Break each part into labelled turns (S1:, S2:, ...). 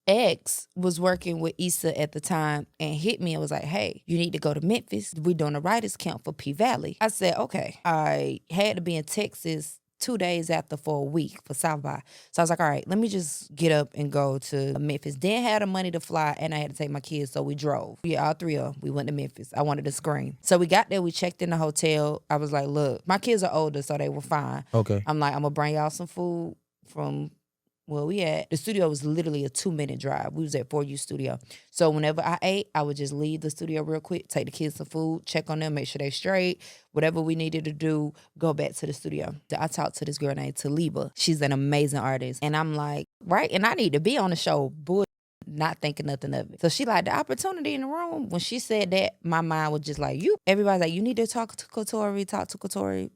S1: ex was working with Issa at the time and hit me and was like, hey, you need to go to Memphis. We're doing a writers camp for P Valley. I said, okay. I had to be in Texas 2 days after for a week for South by. So I was like, all right, let me just get up and go to Memphis. Didn't have the money to fly and I had to take my kids, so we drove. Yeah, all three of them. We went to Memphis. I wanted to scream. So we got there, we checked in the hotel. I was like, look, my kids are older, so they were fine.
S2: Okay.
S1: I'm like, I'm gonna bring y'all some food from where we at. The studio was literally a 2-minute drive. We was at 4U Studio. So whenever I ate, I would just leave the studio real quick, take the kids some food, check on them, make sure they straight, whatever we needed to do, go back to the studio. I talked to this girl named Taliba. She's an amazing artist. And I'm like, right? And I need to be on the show, not thinking nothing of it. So she like, the opportunity in the room. When she said that, my mind was just like, everybody's like, you need to talk to Katori, talk to Katori.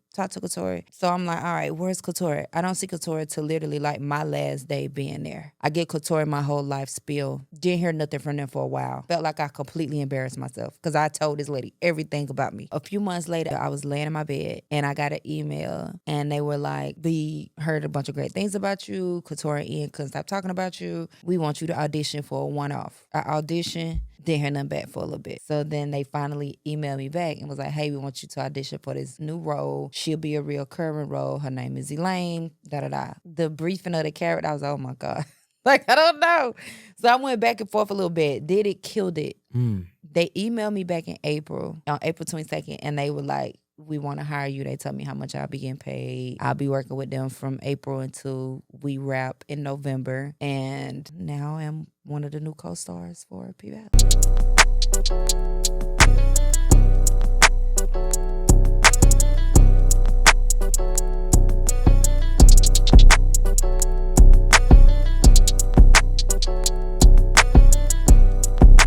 S1: So I'm like, all right, where's Katori? I don't see Katori till literally like my last day being there. I get Katori my whole life spiel. Didn't hear nothing from them for a while. Felt like I completely embarrassed myself because I told this lady everything about me. A few months later, I was laying in my bed and I got an email and they were like, we heard a bunch of great things about you. Katori and Ian couldn't stop talking about you. We want you to audition for a one-off. I auditioned. Didn't hear nothing back for a little bit. So then they finally emailed me back and was like, hey, we want you to audition for this new role. She'll be a recurring role. Her name is Elaine, da-da-da. The briefing of the character, I was like, oh my God. Like, I don't know. So I went back and forth a little bit. Did it, killed it. They emailed me back in April, on April 22nd, and they were like, we want to hire you. They told me how much I'll be getting paid. I'll be working with them from April until we wrap in November. And now I'm one of the new co-stars for P Valley.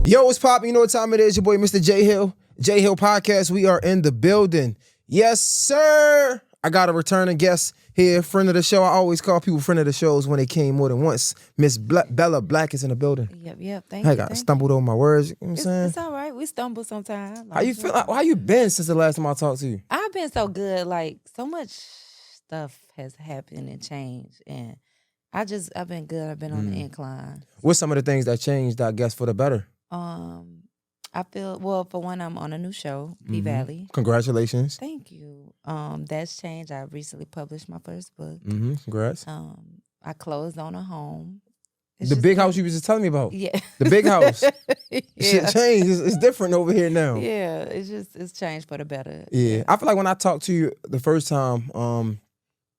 S2: Yo, what's poppin'? You know what time it is? Your boy, Mr. J Hill. J Hill Podcast. We are in the building. Yes, sir. I got a returning guest here, friend of the show. I always call people friend of the shows when they came more than once. Miss Bella Blaq is in the building.
S1: Yep. Thank you.
S2: I stumbled over my words. You know what I'm saying?
S1: It's all right. We stumble sometimes.
S2: How you feel? How you been since the last time I talked to you?
S1: I've been so good. Like, so much stuff has happened and changed. And I've been good. I've been on the incline.
S2: What's some of the things that changed, I guess, for the better?
S1: I feel, well, for one, I'm on a new show, P Valley.
S2: Congratulations.
S1: Thank you. That's changed. I recently published my first book.
S2: Congrats.
S1: I closed on a home.
S2: The big house you was just telling me about.
S1: Yeah.
S2: The big house.
S1: Yeah.
S2: Shit changed. It's different over here now.
S1: Yeah, it's changed for the better.
S2: Yeah. I feel like when I talked to you the first time,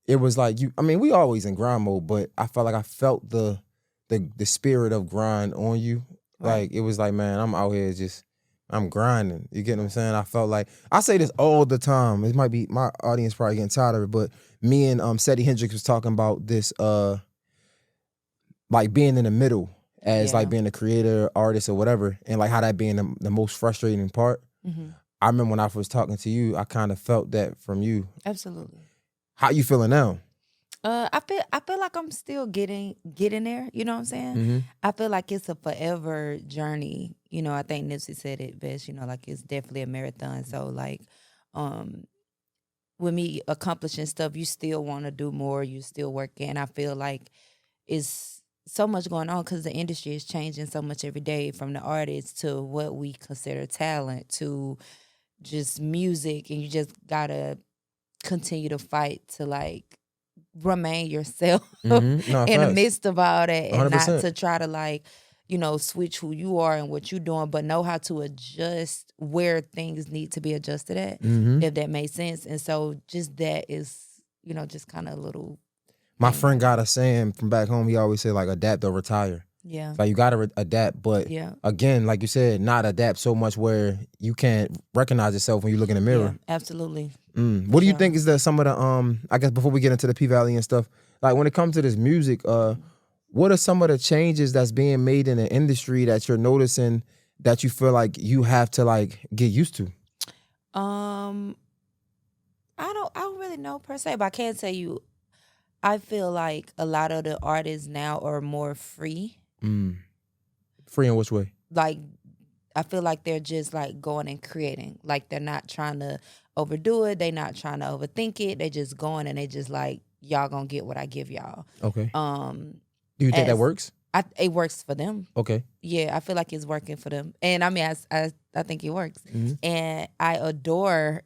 S2: it was like we always in grind mode, but I felt like I felt the spirit of grind on you.
S1: Right.
S2: Like, it was like, man, I'm out here I'm grinding. You get what I'm saying? I felt like, I say this all the time. It might be, my audience probably getting tired of it, but me and Seti Hendricks was talking about this, like being in the middle as like being a creator, artist, or whatever, and like how that being the most frustrating part. I remember when I was talking to you, I kind of felt that from you.
S1: Absolutely.
S2: How you feeling now?
S1: I feel like I'm still getting there. You know what I'm saying? I feel like it's a forever journey. You know, I think Nipsey said it best. You know, like it's definitely a marathon. So like, with me accomplishing stuff, you still want to do more. You still working. I feel like it's so much going on because the industry is changing so much every day, from the artists to what we consider talent to just music, and you just gotta continue to fight to like remain yourself in the midst of all that, and
S2: 100%.
S1: not to try to like, you know, switch who you are and what you're doing, but know how to adjust where things need to be adjusted at, if that makes sense. And so just that is, you know, just kind of a little.
S2: My friend got a saying from back home. He always said like, adapt or retire.
S1: Yeah.
S2: Like you gotta adapt, but again, like you said, not adapt so much where you can't recognize yourself when you look in the mirror.
S1: Yeah, absolutely.
S2: What do you think is some of the I guess before we get into the P Valley and stuff, like when it comes to this music, what are some of the changes that's being made in the industry that you're noticing that you feel like you have to like get used to?
S1: I don't really know per se, but I can tell you, I feel like a lot of the artists now are more free.
S2: Free in which way?
S1: Like, I feel like they're just like going and creating. Like they're not trying to overdo it. They're not trying to overthink it. They just going and they just like, y'all gonna get what I give y'all.
S2: Okay. Do you think that works?
S1: it works for them.
S2: Okay.
S1: Yeah, I feel like it's working for them. And I mean, I think it works.
S2: Mm-hmm.
S1: And I adore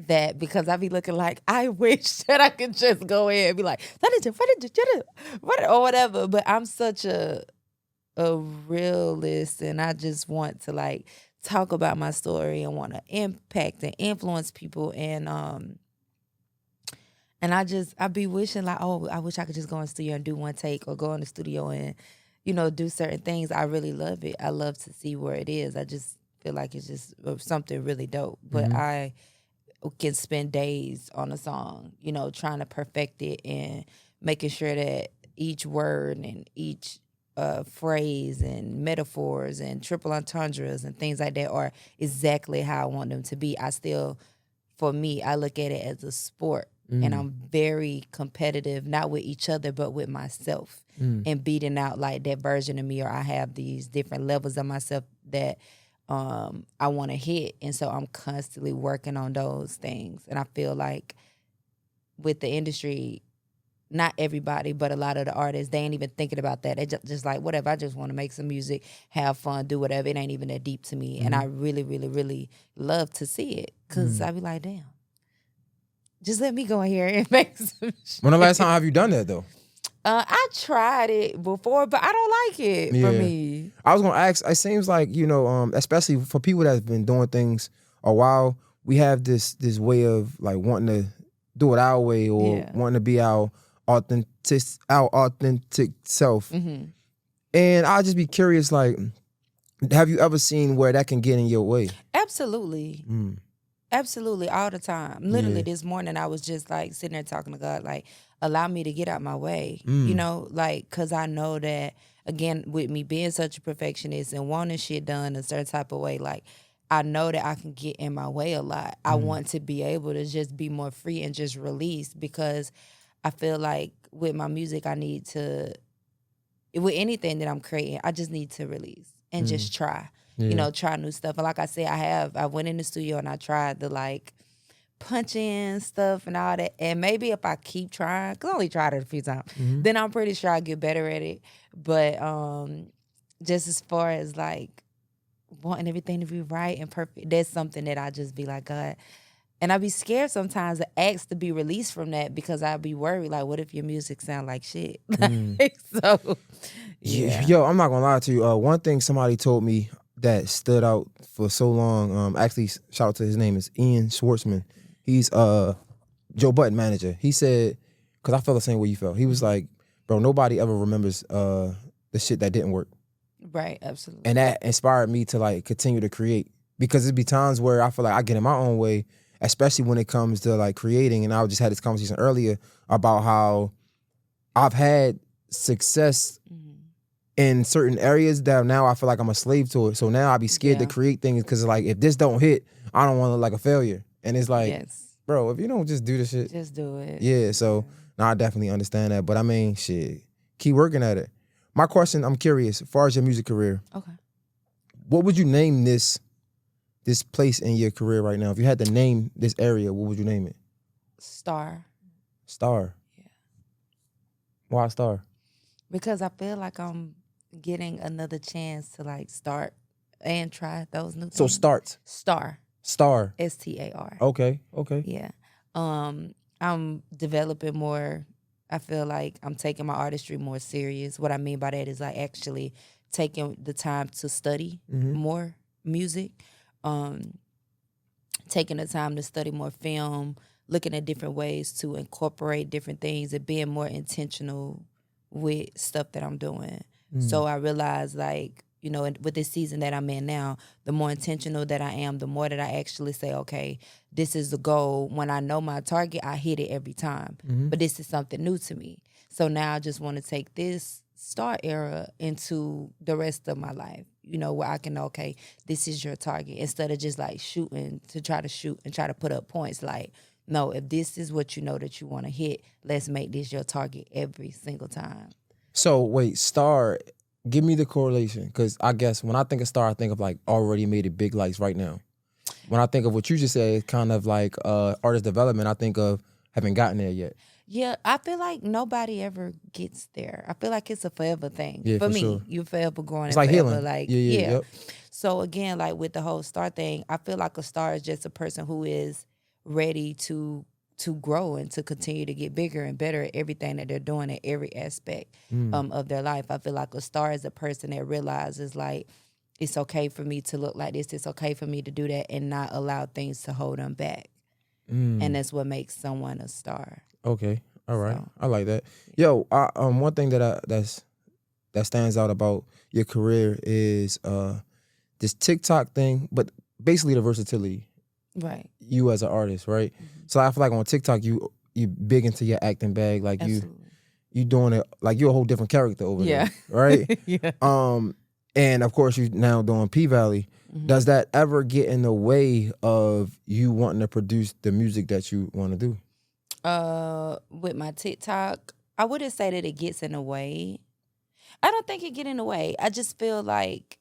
S1: that because I be looking like, I wish that I could just go in and be like, or whatever. But I'm such a realist, and I just want to like talk about my story and want to impact and influence people. And I be wishing like, oh, I wish I could just go in the studio and do one take, or go in the studio and, do certain things. I really love it. I love to see where it is. I just feel like it's just something really dope. But I can spend days on a song, trying to perfect it and making sure that each word and each phrase and metaphors and triple entendres and things like that are exactly how I want them to be. For me, I look at it as a sport. And I'm very competitive, not with each other, but with myself, and beating out like that version of me, or I have these different levels of myself that I want to hit. And so I'm constantly working on those things. And I feel like with the industry, not everybody, but a lot of the artists, they ain't even thinking about that. They just like, whatever, I just want to make some music, have fun, do whatever. It ain't even that deep to me. And I really, really, really love to see it, because I be like, damn. Just let me go in here and make some shit.
S2: When the last time have you done that, though?
S1: I tried it before, but I don't like it for me.
S2: I was going to ask, it seems like, especially for people that's been doing things a while, we have this way of like wanting to do it our way, or wanting to be our authentic self. And I'll just be curious, like, have you ever seen where that can get in your way?
S1: Absolutely. Absolutely, all the time. Literally this morning, I was just like sitting there talking to God, like, allow me to get out my way, like, because I know that, again, with me being such a perfectionist and wanting shit done a certain type of way, like, I know that I can get in my way a lot. I want to be able to just be more free and just release, because I feel like with my music, I need to, with anything that I'm creating, I just need to release and just try. Try new stuff. And like I said, I went in the studio and I tried the like punch in stuff and all that. And maybe if I keep trying, because I only tried it a few times, then I'm pretty sure I'll get better at it. But just as far as like wanting everything to be right and perfect, that's something that I just be like, God. And I be scared sometimes to ask to be released from that, because I be worried, like, what if your music sound like shit? So, yeah.
S2: Yo, I'm not going to lie to you. One thing somebody told me that stood out for so long, actually, shout out to his name, is Ian Schwartzman. He's Joe Budden manager. He said, because I felt the same way you felt. He was like, bro, nobody ever remembers the shit that didn't work.
S1: Right, absolutely.
S2: And that inspired me to like continue to create, because it'd be times where I feel like I get in my own way, especially when it comes to like creating. And I just had this conversation earlier about how I've had success in certain areas that now I feel like I'm a slave to it. So now I be scared to create things, because like, if this don't hit, I don't want to look like a failure. And it's like, bro, if you don't just do the shit,
S1: just do it.
S2: Yeah, so now I definitely understand that. But I mean, shit, keep working at it. My question, I'm curious, as far as your music career, what would you name this place in your career right now? If you had to name this area, what would you name it?
S1: Star.
S2: Star?
S1: Yeah.
S2: Why Star?
S1: Because I feel like I'm getting another chance to like start and try those new things.
S2: So start.
S1: Star. STAR.
S2: Okay.
S1: Yeah. I'm developing more. I feel like I'm taking my artistry more serious. What I mean by that is like actually taking the time to study more music, taking the time to study more film, looking at different ways to incorporate different things, and being more intentional with stuff that I'm doing. So I realized, like, with this season that I'm in now, the more intentional that I am, the more that I actually say, okay, this is the goal. When I know my target, I hit it every time. But this is something new to me. So now I just want to take this star era into the rest of my life, where I can, okay, this is your target. Instead of just like shooting to try to shoot and try to put up points, like, no, if this is what you know that you want to hit, let's make this your target every single time.
S2: So wait, star, give me the correlation, because I guess when I think of star, I think of like already made it big lights right now. When I think of what you just said, kind of like artist development, I think of haven't gotten there yet.
S1: Yeah, I feel like nobody ever gets there. I feel like it's a forever thing.
S2: Yeah,
S1: For
S2: for
S1: me,
S2: sure.
S1: you're forever growing
S2: It's
S1: and
S2: like
S1: forever
S2: healing.
S1: like,
S2: Yeah,
S1: yeah.
S2: yep.
S1: So again, like with the whole star thing, I feel like a star is just a person who is ready to grow and to continue to get bigger and better at everything that they're doing at every aspect of their life. I feel like a star is a person that realizes like it's okay for me to look like this, it's okay for me to do that and not allow things to hold them back. And that's what makes someone a star.
S2: Okay. All right.
S1: So.
S2: I like that. Yo, one thing that stands out about your career is this TikTok thing, but basically the versatility.
S1: Right.
S2: You as an artist, right? So I feel like on TikTok you big into your acting bag, like
S1: Absolutely.
S2: you doing it like you're a whole different character over
S1: Yeah.
S2: there, right?
S1: Yeah.
S2: And of course you now doing P Valley. Does that ever get in the way of you wanting to produce the music that you want to do?
S1: With my TikTok, I wouldn't say that it gets in the way. I don't think it get in the way. I just feel like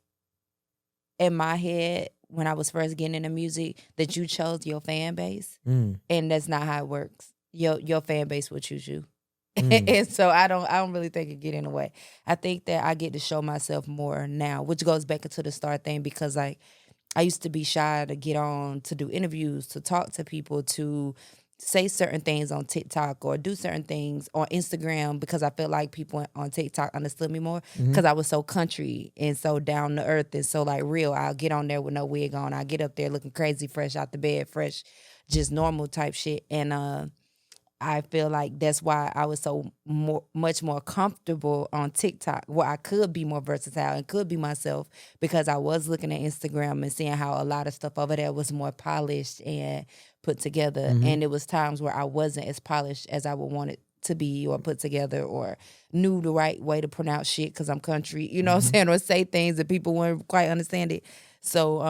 S1: in my head when I was first getting into music that you chose your fan base, and that's not how it works. Your fan base will choose you. And so I don't really think it get in the way. I think that I get to show myself more now, which goes back into the star thing because like I used to be shy to get on, to do interviews, to talk to people, to say certain things on TikTok or do certain things on Instagram because I feel like people on TikTok understood me more because I was so country and so down to earth and so like real. I'll get on there with no wig on. I get up there looking crazy, fresh out the bed, fresh, just normal type shit. And I feel like that's why I was so much more comfortable on TikTok, where I could be more versatile and could be myself because I was looking at Instagram and seeing how a lot of stuff over there was more polished and put together. And it was times where I wasn't as polished as I would want it to be or put together or knew the right way to pronounce shit because I'm country, you know what I'm saying, or say things that people wouldn't quite understand it. So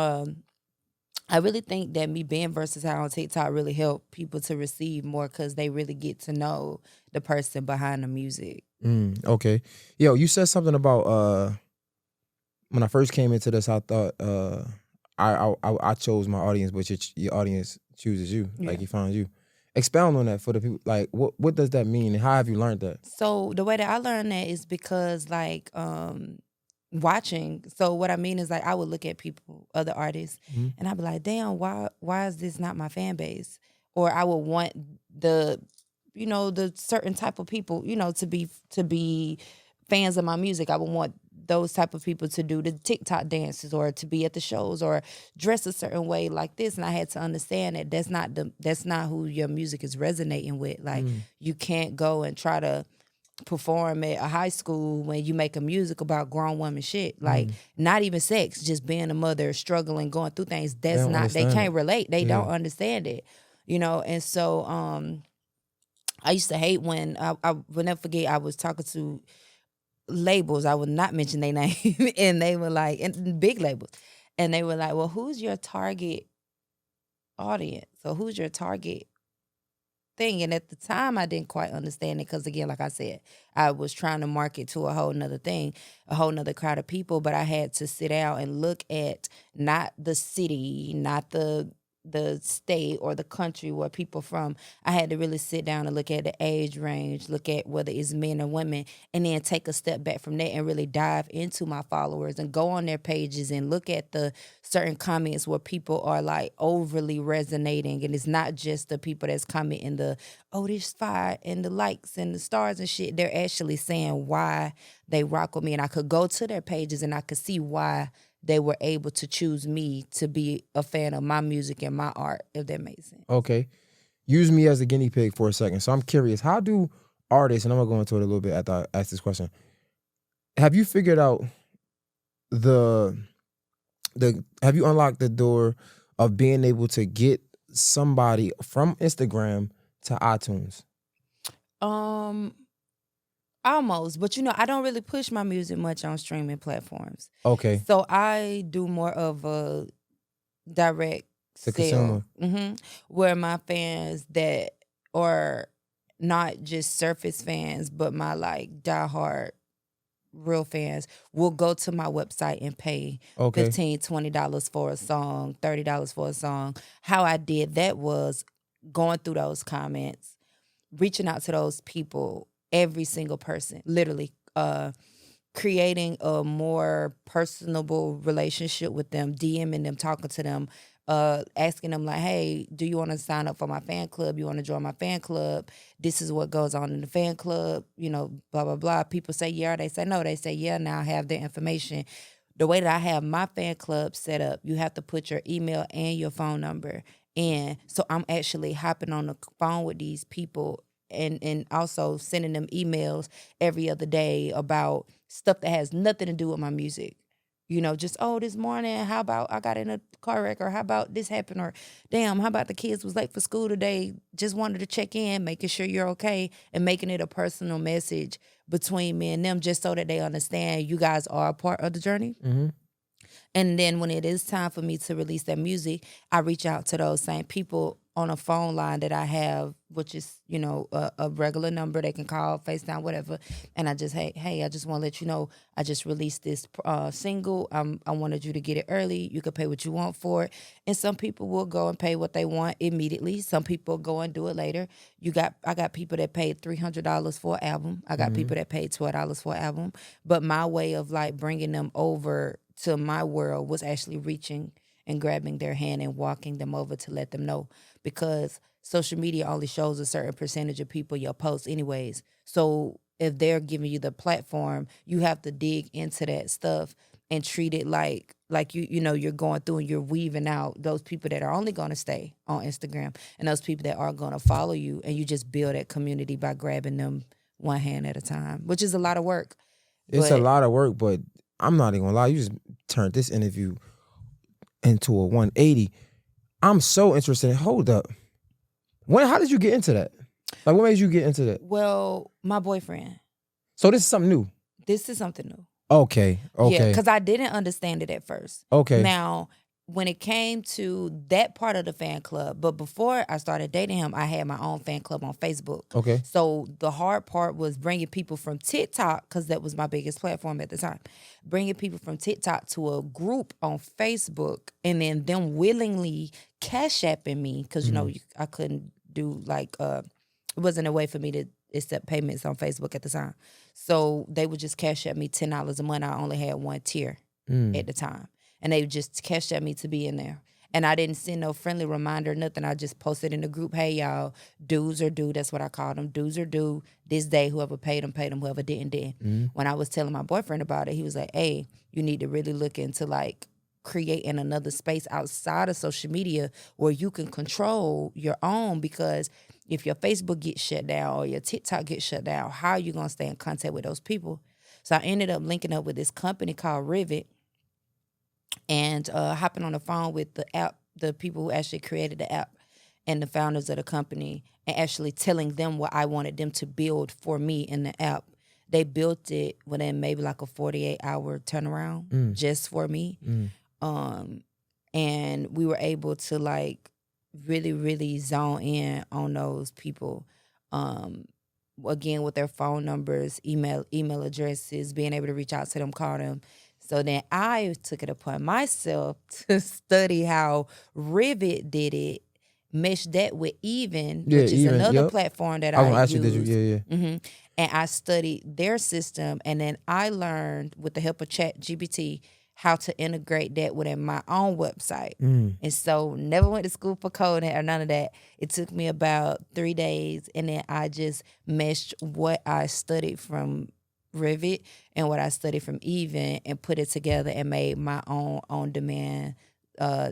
S1: I really think that me being versatile on TikTok really helped people to receive more because they really get to know the person behind the music.
S2: Okay. Yo, you said something about when I first came into this, I thought I chose my audience, but your audience chooses you,
S1: Yeah.
S2: like he found you. Expound on that for the people. Like, what does that mean, and how have you learned that?
S1: So the way that I learned that is because like watching. So what I mean is like I would look at people, other artists, and I'd be like, damn, why is this not my fan base? Or I would want the certain type of people, to be fans of my music. I would want those type of people to do the TikTok dances or to be at the shows or dress a certain way like this. And I had to understand that that's not who your music is resonating with. Like you can't go and try to perform at a high school when you make a music about grown woman shit. Like not even sex, just being a mother, struggling, going through things. They can't relate. They don't understand it. And so I used to hate when I will never forget I was talking to labels. I would not mention their name. And they were like, and big labels. And they were like, well, who's your target audience? So who's your target thing? And at the time I didn't quite understand it because again, like I said, I was trying to market to a whole nother thing, a whole nother crowd of people, but I had to sit out and look at not the city, not the state or the country where people from. I had to really sit down and look at the age range, look at whether it's men or women, and then take a step back from that and really dive into my followers and go on their pages and look at the certain comments where people are like overly resonating. And it's not just the people that's commenting the, oh, this fire and the likes and the stars and shit. They're actually saying why they rock with me. And I could go to their pages and I could see why they were able to choose me to be a fan of my music and my art, if that makes sense.
S2: Okay. Use me as a guinea pig for a second. So I'm curious, how do artists, and I'm gonna go into it a little bit after I ask this question, have you figured out have you unlocked the door of being able to get somebody from Instagram to iTunes?
S1: Almost, but I don't really push my music much on streaming platforms.
S2: Okay.
S1: So I do more of a direct
S2: To
S1: sale,
S2: consumer.
S1: where my fans that are not just surface fans, but my like diehard real fans will go to my website and pay
S2: Okay.
S1: $15, $20 for a song, $30 for a song. How I did that was going through those comments, reaching out to those people, every single person, literally creating a more personable relationship with them, DMing them, talking to them, asking them like, hey, do you want to sign up for my fan club? You want to join my fan club? This is what goes on in the fan club, blah, blah, blah. People say yeah, or they say no. They say yeah, now I have their information. The way that I have my fan club set up, you have to put your email and your phone number in. So I'm actually hopping on the phone with these people and also sending them emails every other day about stuff that has nothing to do with my music. Just, this morning, how about I got in a car wreck, or how about this happened, or damn, how about the kids was late for school today, just wanted to check in, making sure you're okay, and making it a personal message between me and them, just so that they understand you guys are a part of the journey.
S2: Mm-hmm.
S1: And then when it is time for me to release that music, I reach out to those same people on a phone line that I have, which is, a regular number they can call, FaceTime, whatever. And I just, hey, I just want to let you know, I just released this single. I wanted you to get it early. You could pay what you want for it. And some people will go and pay what they want immediately. Some people go and do it later. I got people that paid $300 for an album. I got people that paid $12 for an album. But my way of like bringing them over to my world was actually reaching and grabbing their hand and walking them over to let them know, because social media only shows a certain percentage of people your posts anyways. So if they're giving you the platform, you have to dig into that stuff and treat it like you're going through and you're weaving out those people that are only going to stay on Instagram and those people that are going to follow you, and you just build that community by grabbing them one hand at a time, which is a lot of work.
S2: It's a lot of work, but I'm not even gonna lie, you just turned this interview into a 180. I'm so interested. Hold up. How did you get into that? Like, what made you get into that?
S1: Well, my boyfriend.
S2: So this is something new?
S1: This is something new.
S2: Okay.
S1: Yeah, because I didn't understand it at first.
S2: Okay.
S1: Now, when it came to that part of the fan club, but before I started dating him, I had my own fan club on Facebook.
S2: Okay.
S1: So the hard part was bringing people from TikTok, because that was my biggest platform at the time, bringing people from TikTok to a group on Facebook, and then them willingly cash apping me, because, I couldn't do it wasn't a way for me to accept payments on Facebook at the time. So they would just cash at me $10 a month. I only had one tier at the time. And they just cashed at me to be in there. And I didn't send no friendly reminder, nothing. I just posted in the group, hey, y'all, dues are due. That's what I called them. Dues are due this day. Whoever paid them, whoever didn't. When I was telling my boyfriend about it, he was like, hey, you need to really look into creating another space outside of social media where you can control your own, because if your Facebook gets shut down or your TikTok gets shut down, how are you going to stay in contact with those people? So I ended up linking up with this company called Rivet, and hopping on the phone with the people who actually created the app and the founders of the company, and actually telling them what I wanted them to build for me in the app. They built it within maybe like a 48-hour turnaround just for me. And we were able to really, really zone in on those people. Again, with their phone numbers, email addresses, being able to reach out to them, call them. So then I took it upon myself to study how Rivet did it, mesh that with Even, which is another platform that I use. And I studied their system, and then I learned with the help of ChatGPT how to integrate that within my own website. And so never went to school for coding or none of that. It took me about 3 days, and then I just meshed what I studied from Rivet and what I studied from Even and put it together and made my own on-demand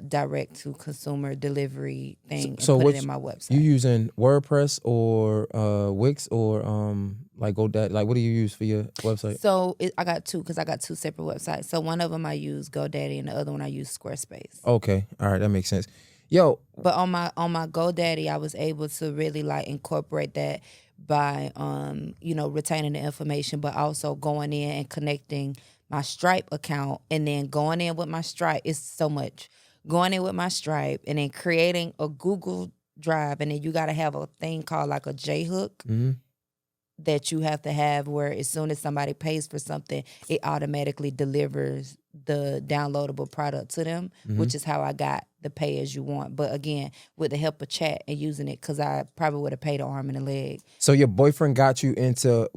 S1: direct to consumer delivery thing and put it in my website.
S2: You using WordPress or Wix or GoDaddy? Like, what do you use for your website?
S1: So I got two, because I got two separate websites. So one of them I use GoDaddy and the other one I use Squarespace.
S2: Okay, all right, that makes sense. Yo,
S1: but on my GoDaddy I was able to really incorporate that by retaining the information, but also going in and connecting my Stripe account, and then going in with my Stripe. It's so much. Going in with my Stripe and then creating a Google Drive, and then you got to have a thing called a J-hook that you have to have, where as soon as somebody pays for something, it automatically delivers the downloadable product to them, which is how I got the pay as you want. But again, with the help of chat and using it, because I probably would have paid an arm and a leg.
S2: So your boyfriend got you into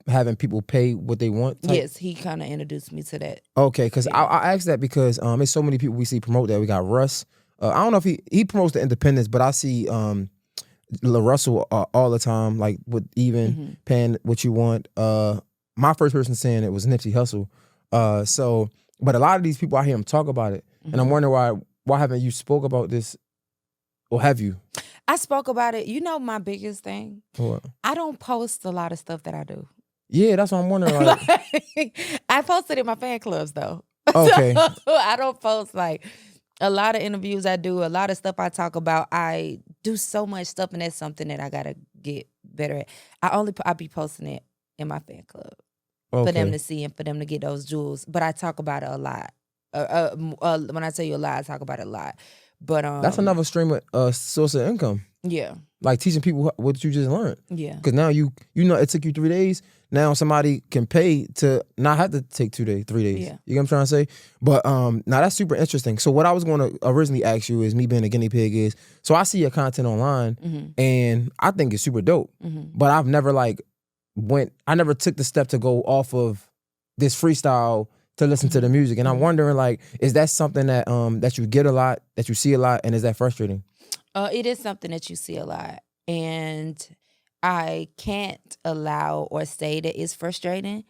S2: having people pay what they want?
S1: Yes, he kind of introduced me to that.
S2: Okay, because I asked that because there's so many people we see promote that. We got Russ. I don't know if he promotes the independence, but I see La Russell all the time, like with even paying what you want. My first person saying it was Nipsey Hussle. But a lot of these people, I hear them talk about it, and I'm wondering why haven't you spoke about this, or have you?
S1: I spoke about it. You know my biggest thing?
S2: What?
S1: I don't post a lot of stuff that I do.
S2: Yeah, that's what I'm wondering. Like,
S1: I posted in my fan clubs though.
S2: Okay.
S1: So, I don't post like a lot of interviews I do, a lot of stuff I talk about. I do so much stuff, and that's something that I gotta get better at. I be posting it in my fan club. For them to see and for them to get those jewels. But I talk about it a lot. When I tell you a lot, I talk about it a lot. But
S2: that's another stream of source of income.
S1: Yeah.
S2: Like teaching people what you just learned.
S1: Yeah.
S2: Because now you know it took you 3 days. Now somebody can pay to not have to take 3 days.
S1: Yeah.
S2: You get what I'm trying to say? But now that's super interesting. So what I was going to originally ask you is, me being a guinea pig, is, so I see your content online and I think it's super dope. But I've never I never took the step to go off of this freestyle to listen to the music. And I'm wondering, like, is that something that that you get a lot, that you see a lot, and is that frustrating?
S1: It is something that you see a lot. And I can't allow or say that it's frustrating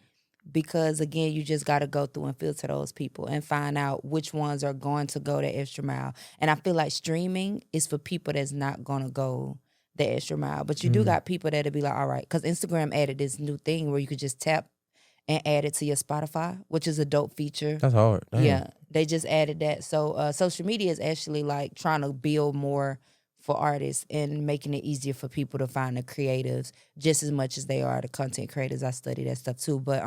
S1: because, again, you just got to go through and filter those people and find out which ones are going to go the extra mile. And I feel like streaming is for people that's not going to go the extra mile. But you do got people that'll be like, all right, because Instagram added this new thing where you could just tap and add it to your Spotify, which is a dope feature.
S2: That's hard. Damn.
S1: Yeah, they just added that. So social media is actually like trying to build more for artists and making it easier for people to find the creatives just as much as they are the content creators. I study that stuff too. But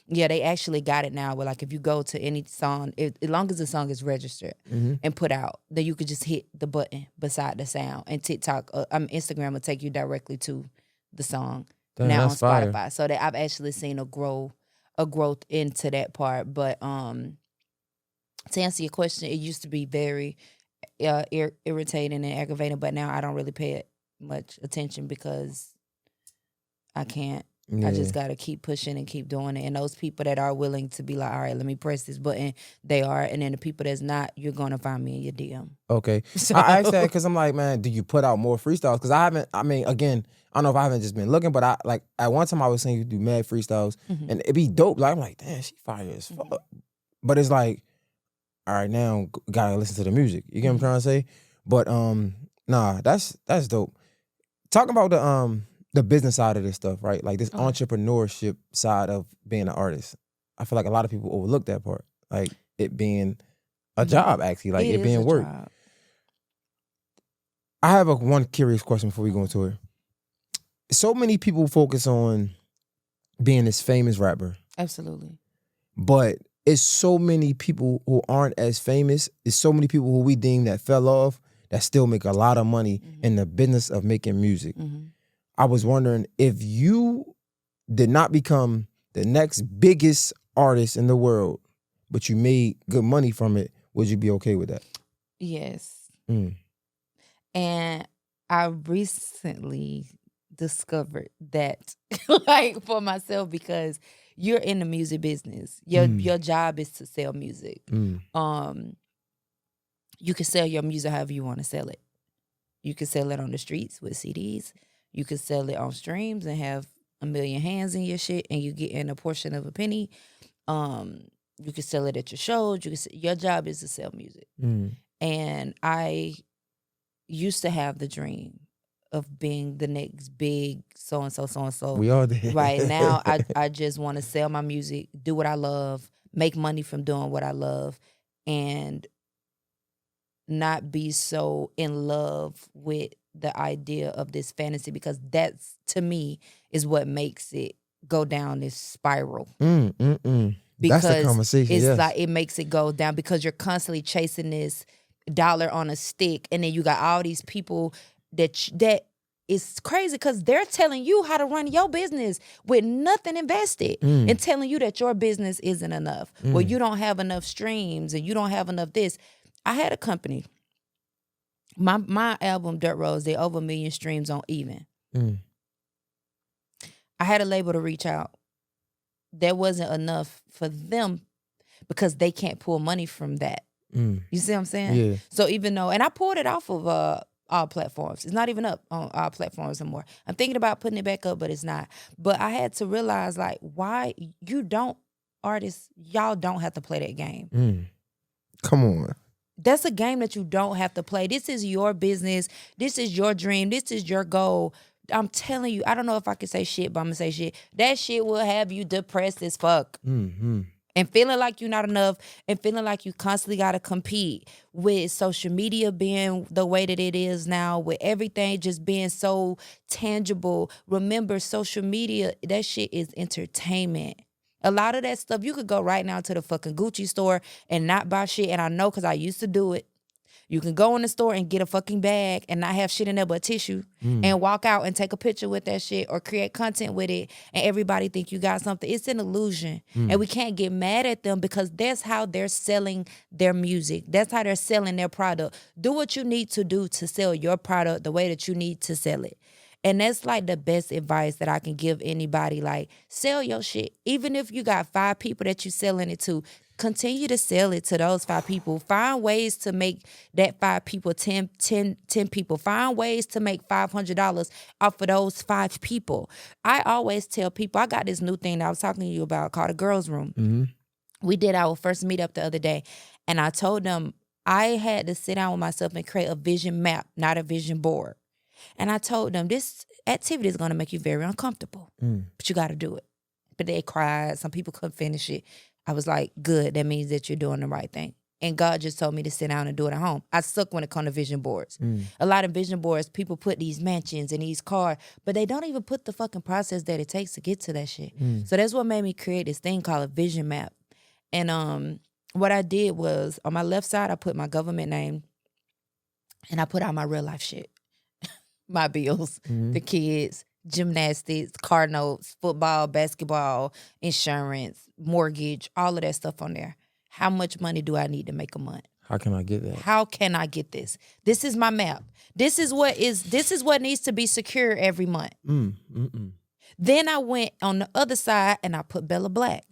S1: yeah, they actually got it now where, like, if you go to any song, as long as the song is registered and put out, then you could just hit the button beside the sound, and TikTok, Instagram will take you directly to the song.
S2: Damn,
S1: now on
S2: that's
S1: Spotify.
S2: fire.
S1: So that I've actually seen a growth into that part. But to answer your question, it used to be very irritating and aggravating, but now I don't really pay it much attention because I can't. I just got to keep pushing and keep doing it. And those people that are willing to be like, all right, let me press this button, they are. And then the people that's not, you're going to find me in your DM.
S2: Okay.
S1: So,
S2: I asked that because I'm like, man, do you put out more freestyles? Because again, I don't know if I haven't just been looking, but at one time I was saying you do mad freestyles and it'd be dope. Like, I'm like, damn, she fire as fuck. But it's like, all right, now gotta listen to the music. You get what I'm trying to say? But nah, that's dope. Talking about the business side of this stuff, right? Like this entrepreneurship side of being an artist. I feel like a lot of people overlook that part. Like it being a job, actually. Like it being work.
S1: Job.
S2: I have one curious question before we go into it. So many people focus on being this famous rapper.
S1: Absolutely.
S2: But it's so many people who aren't as famous. It's so many people who we deem that fell off that still make a lot of money in the business of making music. I was wondering, if you did not become the next biggest artist in the world, but you made good money from it, would you be okay with that?
S1: Yes. And I recently discovered that, like, for myself, because you're in the music business. Your job is to sell music. You can sell your music however you want to sell it. You can sell it on the streets with CDs. You can sell it on streams and have 1 million hands in your shit and you get in a portion of a penny. You can sell it at your shows. Your job is to sell music. And I used to have the dream of being the next big so-and-so.
S2: We all did.
S1: Right now, I just want to sell my music, do what I love, make money from doing what I love, and not be so in love with the idea of this fantasy, because that's, to me, is what makes it go down this spiral.
S2: Because that's the conversation.
S1: It's like it makes it go down because you're constantly chasing this dollar on a stick, and then you got all these people that it's crazy because they're telling you how to run your business with nothing invested and telling you that your business isn't enough. Well, you don't have enough streams and you don't have enough this. I had a company. My album, Dirt Roads, they over 1 million streams on Even. I had a label to reach out. That wasn't enough for them because they can't pull money from that. You see what I'm saying?
S2: Yeah.
S1: So even though, and I pulled it off of all platforms. It's not even up on all platforms anymore. I'm thinking about putting it back up, but it's not. But I had to realize, like, why artists, y'all don't have to play that game.
S2: Come on.
S1: That's a game that you don't have to play. This is your business. This is your dream. This is your goal. I'm telling you, I don't know if I can say shit, but I'm going to say shit. That shit will have you depressed as fuck. And feeling like you're not enough and feeling like you constantly got to compete with social media being the way that it is now, with everything just being so tangible. Remember, social media, that shit is entertainment. A lot of that stuff, you could go right now to the fucking Gucci store and not buy shit. And I know because I used to do it. You can go in the store and get a fucking bag and not have shit in there but tissue and walk out and take a picture with that shit or create content with it and everybody think you got something. It's an illusion. And we can't get mad at them because that's how they're selling their music. That's how they're selling their product. Do what you need to do to sell your product the way that you need to sell it. And that's like the best advice that I can give anybody. Like, sell your shit. Even if you got 5 people that you selling it to, continue to sell it to those 5 people. Find ways to make that 5 people 10 people. Find ways to make $500 off of those 5 people. I always tell people, I got this new thing that I was talking to you about called a girls' room. We did our first meetup the other day, and I told them I had to sit down with myself and create a vision map, not a vision board. And I told them this activity is going to make you very uncomfortable, but you got to do it. But they cried. Some people couldn't finish it. I was like, good. That means that you're doing the right thing. And God just told me to sit down and do it at home. I suck when it comes to vision boards. A lot of vision boards, people put these mansions and these cars, but they don't even put the fucking process that it takes to get to that shit. So that's what made me create this thing called a vision map. And what I did was, on my left side, I put my government name and I put out my real life shit. My bills, the kids, gymnastics, car notes, football, basketball, insurance, mortgage, all of that stuff on there. How much money do I need to make a month?
S2: How can I get that?
S1: How can I get this? This is my map. This is what needs to be secure every month. Then I went on the other side and I put Bella Blaq.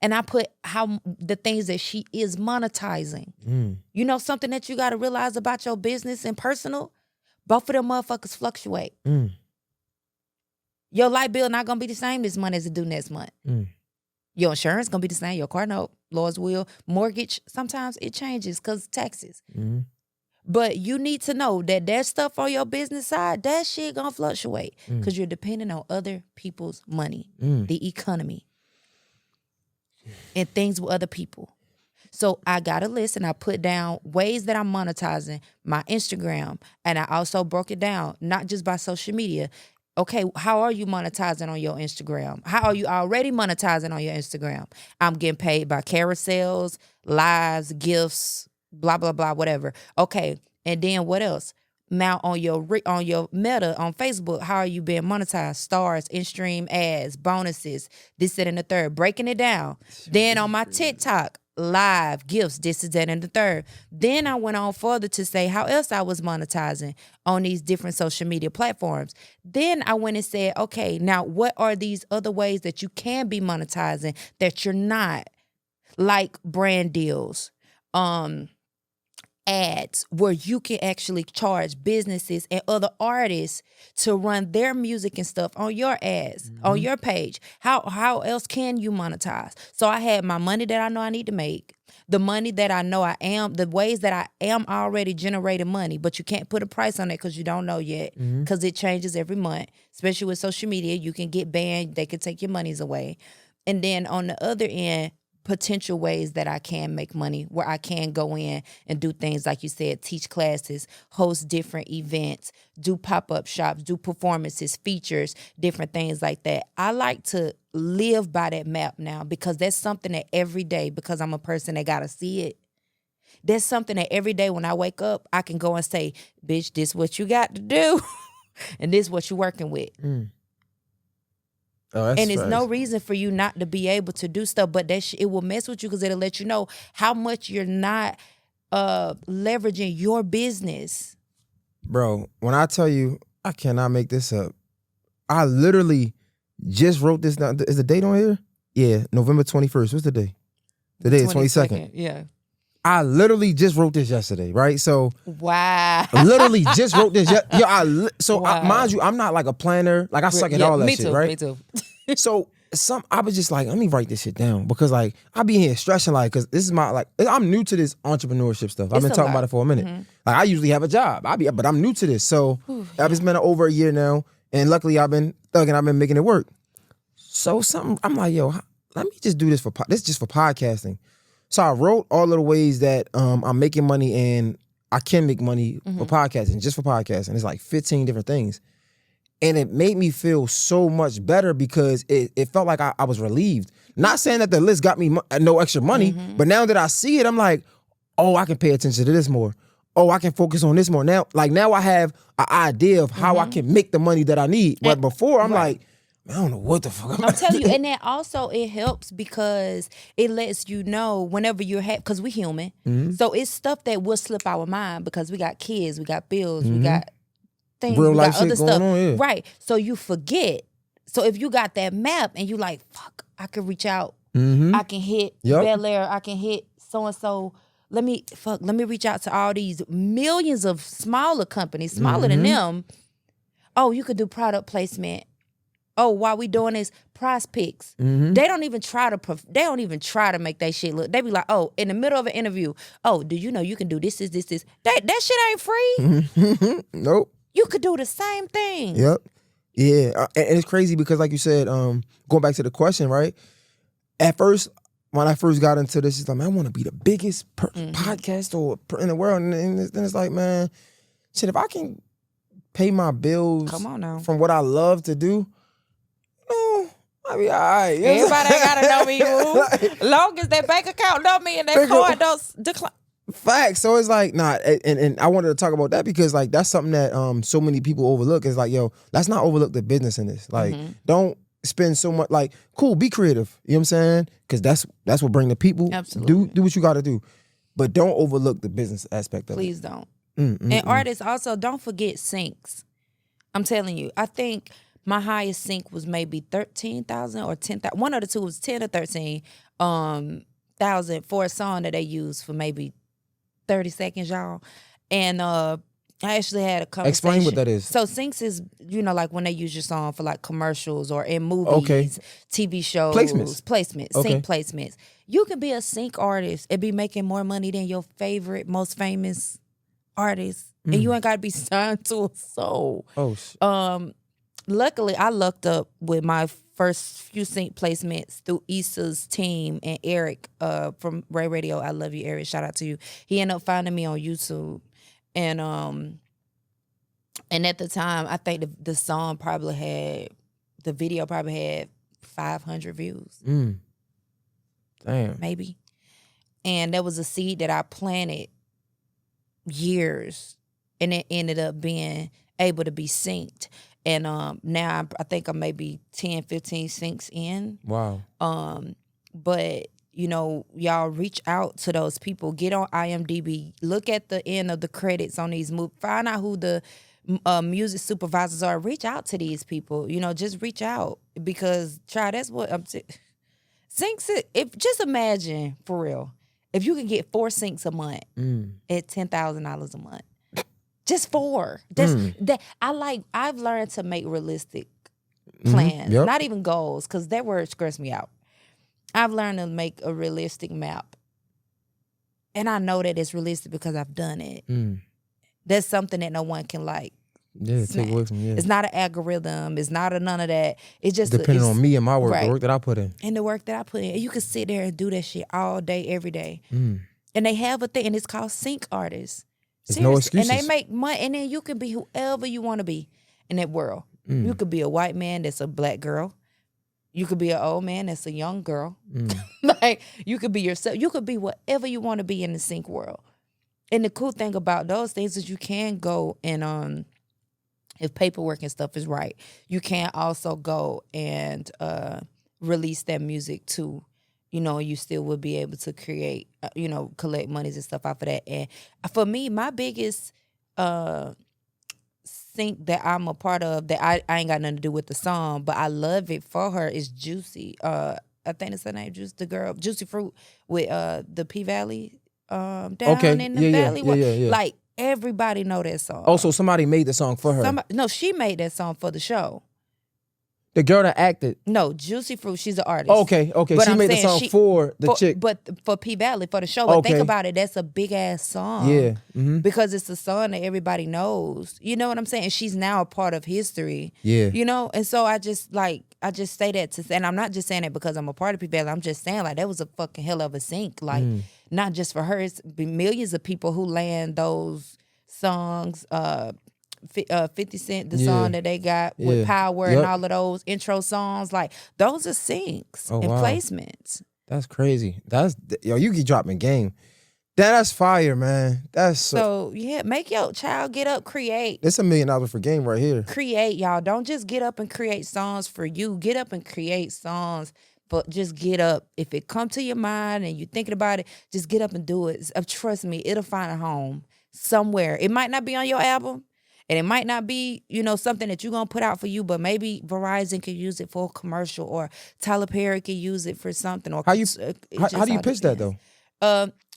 S1: And I put how the things that she is monetizing. You know something that you got to realize about your business and personal? Both of them motherfuckers fluctuate. Your light bill not going to be the same this month as it do next month. Your insurance going to be the same. Your car note, Lord's will, mortgage, sometimes it changes because taxes. But you need to know that stuff on your business side, that shit going to fluctuate because you're depending on other people's money, the economy, and things with other people. So I got a list and I put down ways that I'm monetizing my Instagram. And I also broke it down, not just by social media. Okay, how are you monetizing on your Instagram? How are you already monetizing on your Instagram? I'm getting paid by carousels, lives, gifts, blah, blah, blah, whatever. Okay, and then what else? Now on your Meta, on Facebook, how are you being monetized? Stars, in-stream ads, bonuses, this, that, and the third. Breaking it down. Then on my TikTok, live, gifts, this is that and the third. Then I went on further to say how else I was monetizing on these different social media platforms. Then I went and said, okay, now what are these other ways that you can be monetizing that you're not? Like brand deals, ads where you can actually charge businesses and other artists to run their music and stuff on your ads, on your page. How else can you monetize? So I had my money that I know I need to make, the money that I know the ways that I am already generating money, but you can't put a price on it because you don't know yet because it changes every month, especially with social media. You can get banned. They can take your monies away. And then on the other end, potential ways that I can make money where I can go in and do things like you said, teach classes, host different events, do pop-up shops, do performances, features, different things like that. I like to live by that map now because that's something that every day, because I'm a person that got to see it, that's something that every day when I wake up, I can go and say, bitch, this what you got to do. and this is what you're working with.
S2: Oh, that's
S1: And it's
S2: facts.
S1: no reason for you not to be able to do stuff, but that it will mess with you because it'll let you know how much you're not leveraging your business.
S2: Bro, when I tell you, I cannot make this up. I literally just wrote this down. Is the date on here? Yeah, November 21st. What's the day? The day is 22nd.
S1: Yeah.
S2: I literally just wrote this yesterday, right? So
S1: Wow.
S2: I literally just wrote this.
S1: Wow.
S2: Mind you, I'm not like a planner. Like I suck at all that
S1: me
S2: shit,
S1: too,
S2: right?
S1: Me too.
S2: So I was just like, let me write this shit down because like I be here stressing like, cause this is my like I'm new to this entrepreneurship stuff. I've been talking about it for a minute. Like I usually have a job, but I'm new to this. So I've been spending over a year now, and luckily I've been thugging. I've been making it work. So I'm like, yo, let me just do this this is just for podcasting. So I wrote all of the ways that I'm making money and I can make money for podcasting, just for podcasting. It's like 15 different things. And it made me feel so much better because it felt like I was relieved. Not saying that the list got me no extra money, but now that I see it, I'm like, oh, I can pay attention to this more. Oh, I can focus on this more. Now I have an idea of how I can make the money that I need. But before, I'm like, I don't know what the fuck
S1: I'm telling you, and then also it helps because it lets you know whenever you're because we human. So it's stuff that will slip our mind because we got kids, we got bills, we got things,
S2: real
S1: we
S2: life
S1: got other
S2: shit going
S1: stuff.
S2: on, yeah.
S1: Right. So you forget. So if you got that map and you like, fuck, I can reach out. I can hit Bel Air, I can hit so-and-so. Let me reach out to all these millions of smaller companies, smaller than them. Oh, you could do product placement. Oh, while we doing this, prize picks. They don't even try to make that shit look. They be like, oh, in the middle of an interview, oh, do you know you can do this? That shit ain't free.
S2: Nope.
S1: You could do the same thing.
S2: Yep. Yeah. And it's crazy because like you said, going back to the question, right? At first, when I first got into this, it's like, man, I want to be the biggest podcast in the world. And then it's like, man, shit, if I can pay my bills
S1: Come on now.
S2: from what I love to do, I mean, all right.
S1: Everybody ain't gotta know me. Long as that bank account know me and that card don't decline.
S2: Facts. So it's like, nah, and I wanted to talk about that because like that's something that so many people overlook. It's like, yo, let's not overlook the business in this. Like, don't spend so much. Like, cool, be creative. You know what I'm saying? Because that's what bring the people.
S1: Absolutely.
S2: Do what you got to do, but don't overlook the business aspect of
S1: Please
S2: it.
S1: don't. And artists also don't forget syncs. I'm telling you, I think my highest sync was maybe 13,000 or 10,000. One of the two was 10 or 13,000 for a song that they used for maybe 30 seconds, y'all. And I actually had a conversation.
S2: Explain what that is.
S1: So syncs is, like when they use your song for like commercials or in movies, TV shows. Placements.
S2: Okay.
S1: Sync placements. You can be a sync artist and be making more money than your favorite, most famous artist. And you ain't got to be signed to a soul.
S2: Oh, shit.
S1: Luckily, I lucked up with my first few sync placements through Issa's team and Eric from Ray Radio. I love you, Eric. Shout out to you. He ended up finding me on YouTube. And at the time, I think the video probably had 500 views.
S2: Damn.
S1: Maybe. And that was a seed that I planted years. And it ended up being able to be synced. And now I think I'm maybe 10, 15 syncs in.
S2: Wow.
S1: But, y'all reach out to those people. Get on IMDb. Look at the end of the credits on these movies. Find out who the music supervisors are. Reach out to these people. Just reach out. Because, that's what I'm saying. Syncs, just imagine, for real, if you can get 4 syncs a month at $10,000 a month. Just 4. I've learned to make realistic plans, not even goals, because that word stressed me out. I've learned to make a realistic map. And I know that it's realistic because I've done it. That's something that no one can
S2: take away from you.
S1: It's not an algorithm. It's not none of that. It's just
S2: depending on me and my work, the work that I put in.
S1: And the work that I put in. And you can sit there and do that shit all day, every day. And they have a thing, and it's called sync artists.
S2: There's no excuses.
S1: And they make money, and then you can be whoever you want to be in that world. You could be a white man that's a black girl. You could be an old man that's a young girl. You could be yourself. You could be whatever you want to be in the sync world. And the cool thing about those things is you can go and if paperwork and stuff is right, you can also go and release that music too. You still will be able to create, collect monies and stuff off of that. And for me, my biggest sync that I'm a part of that I ain't got nothing to do with the song, but I love it for her is Juicy. I think it's her name, Juicy, the girl, Juicy Fruit with the P Valley down in the valley.
S2: Yeah.
S1: Like everybody know that song.
S2: Oh, so somebody made the song for her.
S1: No, she made that song for the show.
S2: The girl that acted.
S1: No, Juicy Fruit, she's an artist.
S2: Okay.
S1: But
S2: she made the song for the chick.
S1: But for P Valley, for the show. But think about it, that's a big ass song.
S2: Yeah.
S1: Because it's a song that everybody knows. You know what I'm saying? And she's now a part of history.
S2: Yeah.
S1: And so I just say that to say, and I'm not just saying it because I'm a part of P Valley. I'm just saying like that was a fucking hell of a sync. Like not just for her, it's been millions of people who land those songs. 50 Cent, the song that they got with Power and all of those intro songs, like those are syncs and placements.
S2: That's crazy. You keep dropping game. That's fire, man. That's
S1: so make your child get up, create.
S2: It's $1 million for game right here.
S1: Create, y'all. Don't just get up and create songs for you. Get up and create songs, but just get up. If it come to your mind and you're thinking about it, just get up and do it. Trust me, it'll find a home somewhere. It might not be on your album. And it might not be, something that you're going to put out for you, but maybe Verizon could use it for a commercial or Tyler Perry could use it for something. Or
S2: how do you pitch that, though?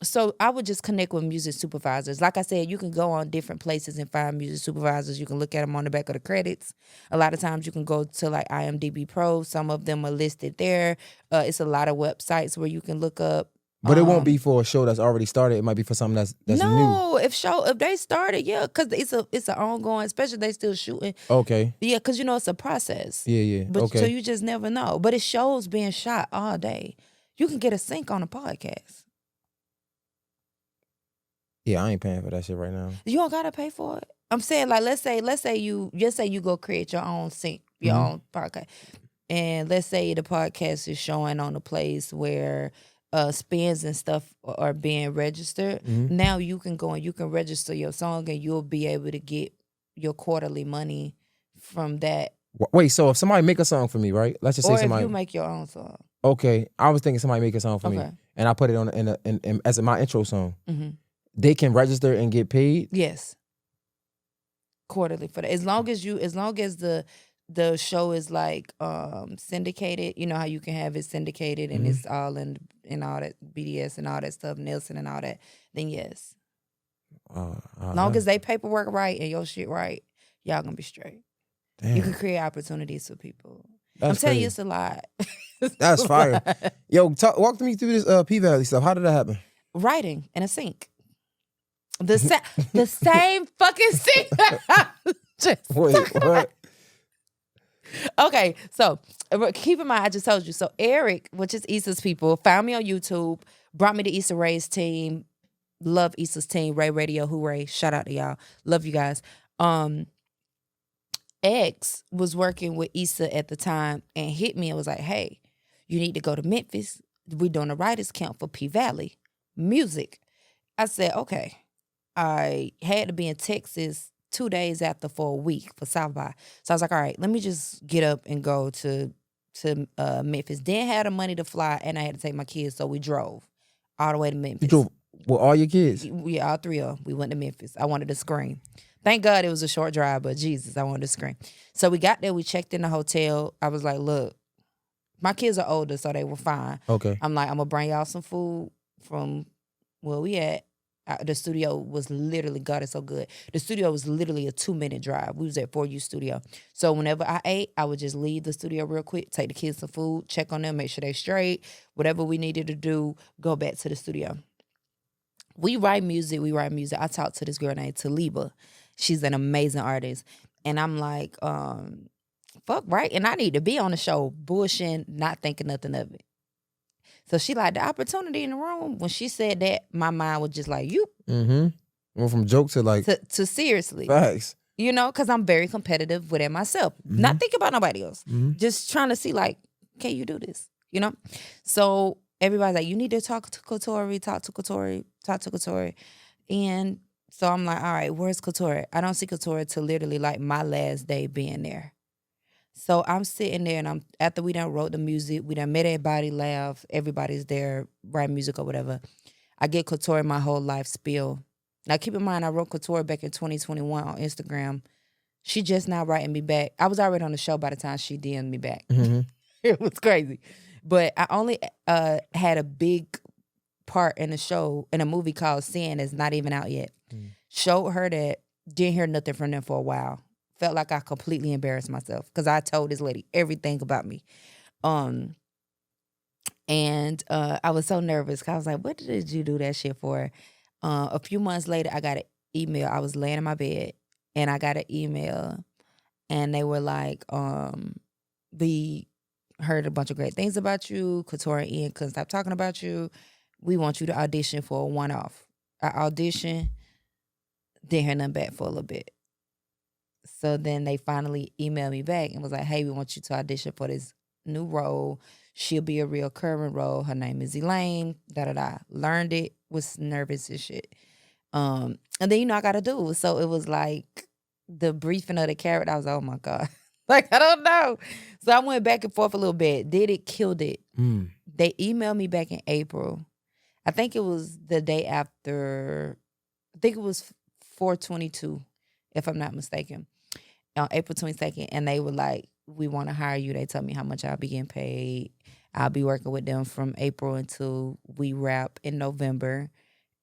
S1: So I would just connect with music supervisors. Like I said, you can go on different places and find music supervisors. You can look at them on the back of the credits. A lot of times you can go to like IMDb Pro. Some of them are listed there. It's a lot of websites where you can look up.
S2: But it won't be for a show that's already started. It might be for something that's new.
S1: No, if they started, because it's an ongoing, especially if they still shooting.
S2: Okay.
S1: Yeah, because it's a process.
S2: Yeah.
S1: But
S2: okay.
S1: So you just never know. But it shows being shot all day. You can get a sync on a podcast.
S2: Yeah, I ain't paying for that shit right now.
S1: You don't gotta pay for it. I'm saying like let's say you go create your own sync, your own podcast, and let's say the podcast is showing on a place where spins and stuff are being registered. Now you can go and you can register your song and you'll be able to get your quarterly money from that.
S2: Wait, so if somebody make a song for me, right? Let's just say somebody.
S1: Or if you make your own song.
S2: Okay, I was thinking somebody make a song for me, and I put it on in as my intro song. They can register and get paid.
S1: Yes, quarterly for that. As long as the show is like syndicated, you know how you can have it syndicated and it's all in all that BDS and all that stuff, Nielsen and all that, then yes. As long as they paperwork right and your shit right, y'all gonna be straight. Damn. You can create opportunities for people. I'm telling you, it's a lot.
S2: That's fire. Yo, walk me through this P Valley stuff. How did that happen?
S1: Writing in a sync. The same fucking sync.
S2: Wait, what?
S1: Okay, so keep in mind, I just told you. So Eric, which is Issa's people, found me on YouTube, brought me to Issa Rae's team. Love Issa's team, Ray Radio, hooray. Shout out to y'all. Love you guys. X was working with Issa at the time and hit me and was like, hey, you need to go to Memphis. We're doing a writer's camp for P Valley music. I said, okay. I had to be in Texas 2 days after for a week for South by. So I was like, all right, let me just get up and go to Memphis. Didn't have the money to fly and I had to take my kids, so we drove all the way to Memphis.
S2: You drove with all your kids?
S1: Yeah, all three of them. We went to Memphis. I wanted to scream. Thank God it was a short drive, but Jesus, I wanted to scream. So we got there, we checked in the hotel. I was like, look, my kids are older, so they were fine.
S2: Okay.
S1: I'm like, I'm going to bring y'all some food from where we at. The studio was literally, God, it's so good. The studio was literally a 2-minute drive. We was at 4U Studio. So whenever I ate, I would just leave the studio real quick, take the kids some food, check on them, make sure they straight, whatever we needed to do, go back to the studio. We write music. I talked to this girl named Taliba. She's an amazing artist. And I'm like, fuck, right? And I need to be on the show, bullshitting, not thinking nothing of it. So she like, the opportunity in the room, when she said that, my mind was just like, you.
S2: Went from joke to like.
S1: To seriously.
S2: Facts.
S1: You know, because I'm very competitive with it myself. Not thinking about nobody else. Just trying to see like, can you do this? You know? So everybody's like, you need to talk to Katori. And So I'm like, all right, where's Couture? I don't see Couture till literally like my last day being there. So I'm sitting there and after we done wrote the music, we done made everybody laugh, everybody's there, write music or whatever. I get Couture my whole life spiel. Now keep in mind, I wrote Couture back in 2021 on Instagram. She just now writing me back. I was already on the show by the time she DM'd me back.
S2: Mm-hmm.
S1: It was crazy. But I only had a big part in the show, in a movie called Sin, that's not even out yet. Showed her that, didn't hear nothing from them for a while. Felt like I completely embarrassed myself because I told this lady everything about me. And I was so nervous because I was like, what did you do that shit for? A few months later, I got an email. I was laying in my bed and I got an email and they were like, we heard a bunch of great things about you. Couture and Ian couldn't stop talking about you. We want you to audition for a one-off. I auditioned, didn't hear nothing back for a little bit. So then they finally emailed me back and was like, hey, we want you to audition for this new role. She'll be a recurring role. Her name is Elaine. Da-da-da. Learned it, was nervous and shit. And then, I got to do it. So it was like the briefing of the character. I was like, oh, my God. Like, I don't know. So I went back and forth a little bit. Did it, killed it. They emailed me back in April. I think it was the day after. I think it was 4/22, if I'm not mistaken. On April 22nd, and they were like, we want to hire you. They told me how much I'll be getting paid. I'll be working with them from April until we wrap in November.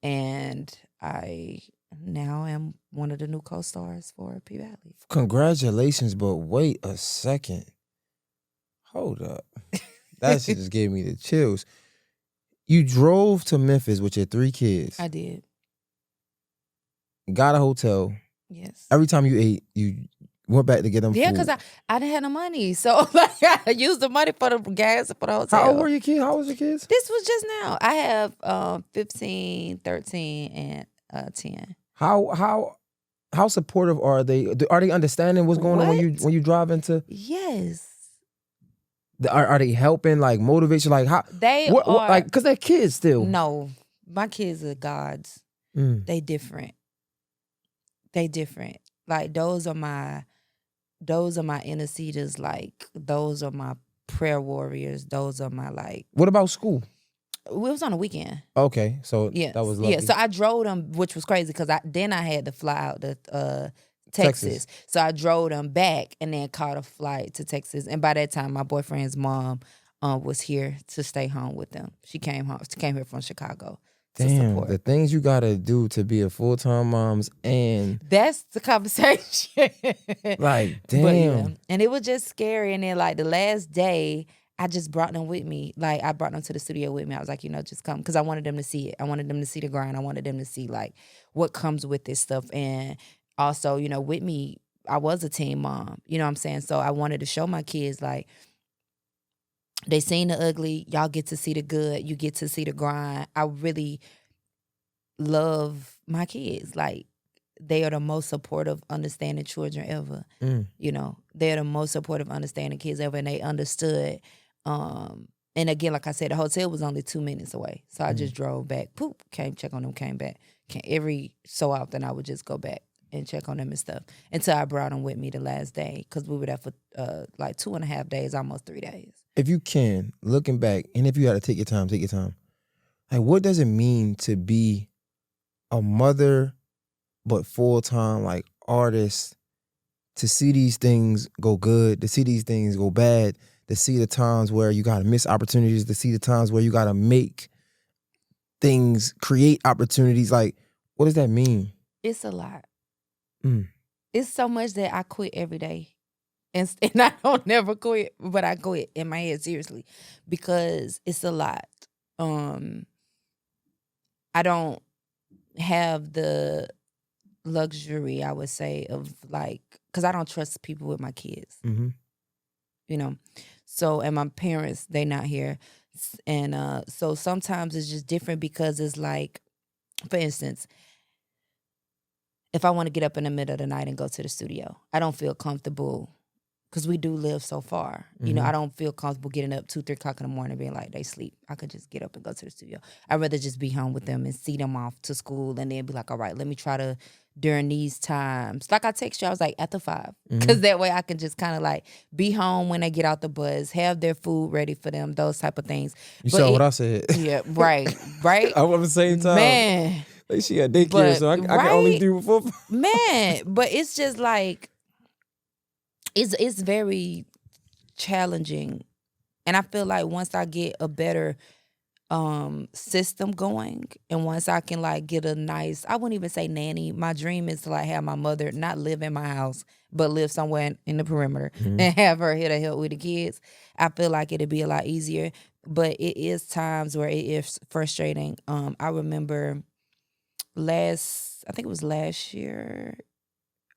S1: And I now am one of the new co-stars for P Valley.
S2: Congratulations, but wait a second. Hold up. That shit just gave me the chills. You drove to Memphis with your 3 kids.
S1: I did.
S2: Got a hotel.
S1: Yes.
S2: Every time you ate, you went back to get them
S1: Yeah,
S2: food.
S1: because I didn't have no money. So like, I used the money for the gas and for the hotel.
S2: How old were your kids? How old was your kids?
S1: This was just now. I have 15, 13, and 10.
S2: How supportive are they? Are they understanding what's going on when you drive into?
S1: Yes.
S2: Are they helping, like, motivate you? Like, how
S1: they are
S2: like, because they're kids still.
S1: No, my kids are gods. They different. Like those are my interceders. Like those are my prayer warriors. Those are my like.
S2: What about school?
S1: It was on the weekend.
S2: Okay, so
S1: yeah,
S2: that was lucky.
S1: Yeah. So I drove them, which was crazy because I had to fly out to Texas. So I drove them back and then caught a flight to Texas. And by that time, my boyfriend's mom was here to stay home with them. She came home. She came here from Chicago.
S2: Damn, the things you gotta do to be a full-time moms, and
S1: that's the conversation.
S2: Like, damn.
S1: But, yeah. And it was just scary. And then like the last day, I just brought them with me. Like I brought them to the studio with me. I was like, just come, because I wanted them to see it. I wanted them to see the grind. I wanted them to see like what comes with this stuff. And also, with me, I was a teen mom. You know what I'm saying? So I wanted to show my kids like, they seen the ugly, y'all get to see the good, you get to see the grind. I really love my kids. Like, they are the most supportive, understanding children ever. They're the most supportive, understanding kids ever, and they understood. And again, like I said, the hotel was only 2 minutes away. So I just drove back, poop, came, check on them, came back. Every so often I would just go back and check on them and stuff until I brought them with me the last day, because we were there for like 2.5 days, almost 3 days.
S2: If you can, looking back, and if you had to take your time. Like, what does it mean to be a mother, but full-time, like, artist, to see these things go good, to see these things go bad, to see the times where you gotta miss opportunities, to see the times where you gotta make things, create opportunities? Like, what does that mean?
S1: It's a lot. It's so much that I quit every day. And I don't never quit, but I quit in my head, seriously, because it's a lot. I don't have the luxury, I would say, of like, because I don't trust people with my kids. So, and my parents, they not here. And so sometimes it's just different, because it's like, for instance, if I want to get up in the middle of the night and go to the studio, I don't feel comfortable, because we do live so far. You know, I don't feel comfortable getting up 2, 3 o'clock in the morning being like, they sleep. I could just get up and go to the studio. I'd rather just be home with them and see them off to school and then be like, all right, let me try to, during these times. Like I text you, I was like, after 5. Because that way I can just kind of like be home when they get out the bus, have their food ready for them, those type of things.
S2: You saw what I said.
S1: Yeah, right.
S2: I'm on the same time.
S1: Man.
S2: Like she got daycare, so I can only do 4.
S1: Man, but it's just like, it's very challenging. And I feel like once I get a better system going, and once I can like get a nice, I wouldn't even say nanny. My dream is to like have my mother not live in my house, but live somewhere in the perimeter and have her here to help with the kids. I feel like it'd be a lot easier. But it is times where it is frustrating. I remember I think it was last year,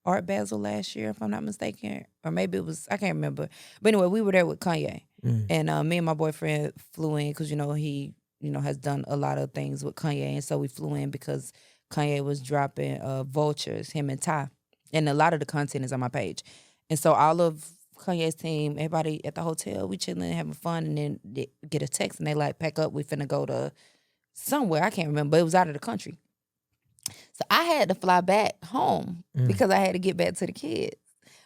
S1: Art Basel last year, if I'm not mistaken. Or maybe it was, I can't remember. But anyway, we were there with Kanye. And me and my boyfriend flew in because, he, has done a lot of things with Kanye. And so we flew in because Kanye was dropping Vultures, him and Ty. And a lot of the content is on my page. And so all of Kanye's team, everybody at the hotel, we chilling, having fun. And then they get a text and they like, pack up, we finna go to somewhere. I can't remember, but it was out of the country. So I had to fly back home because I had to get back to the kids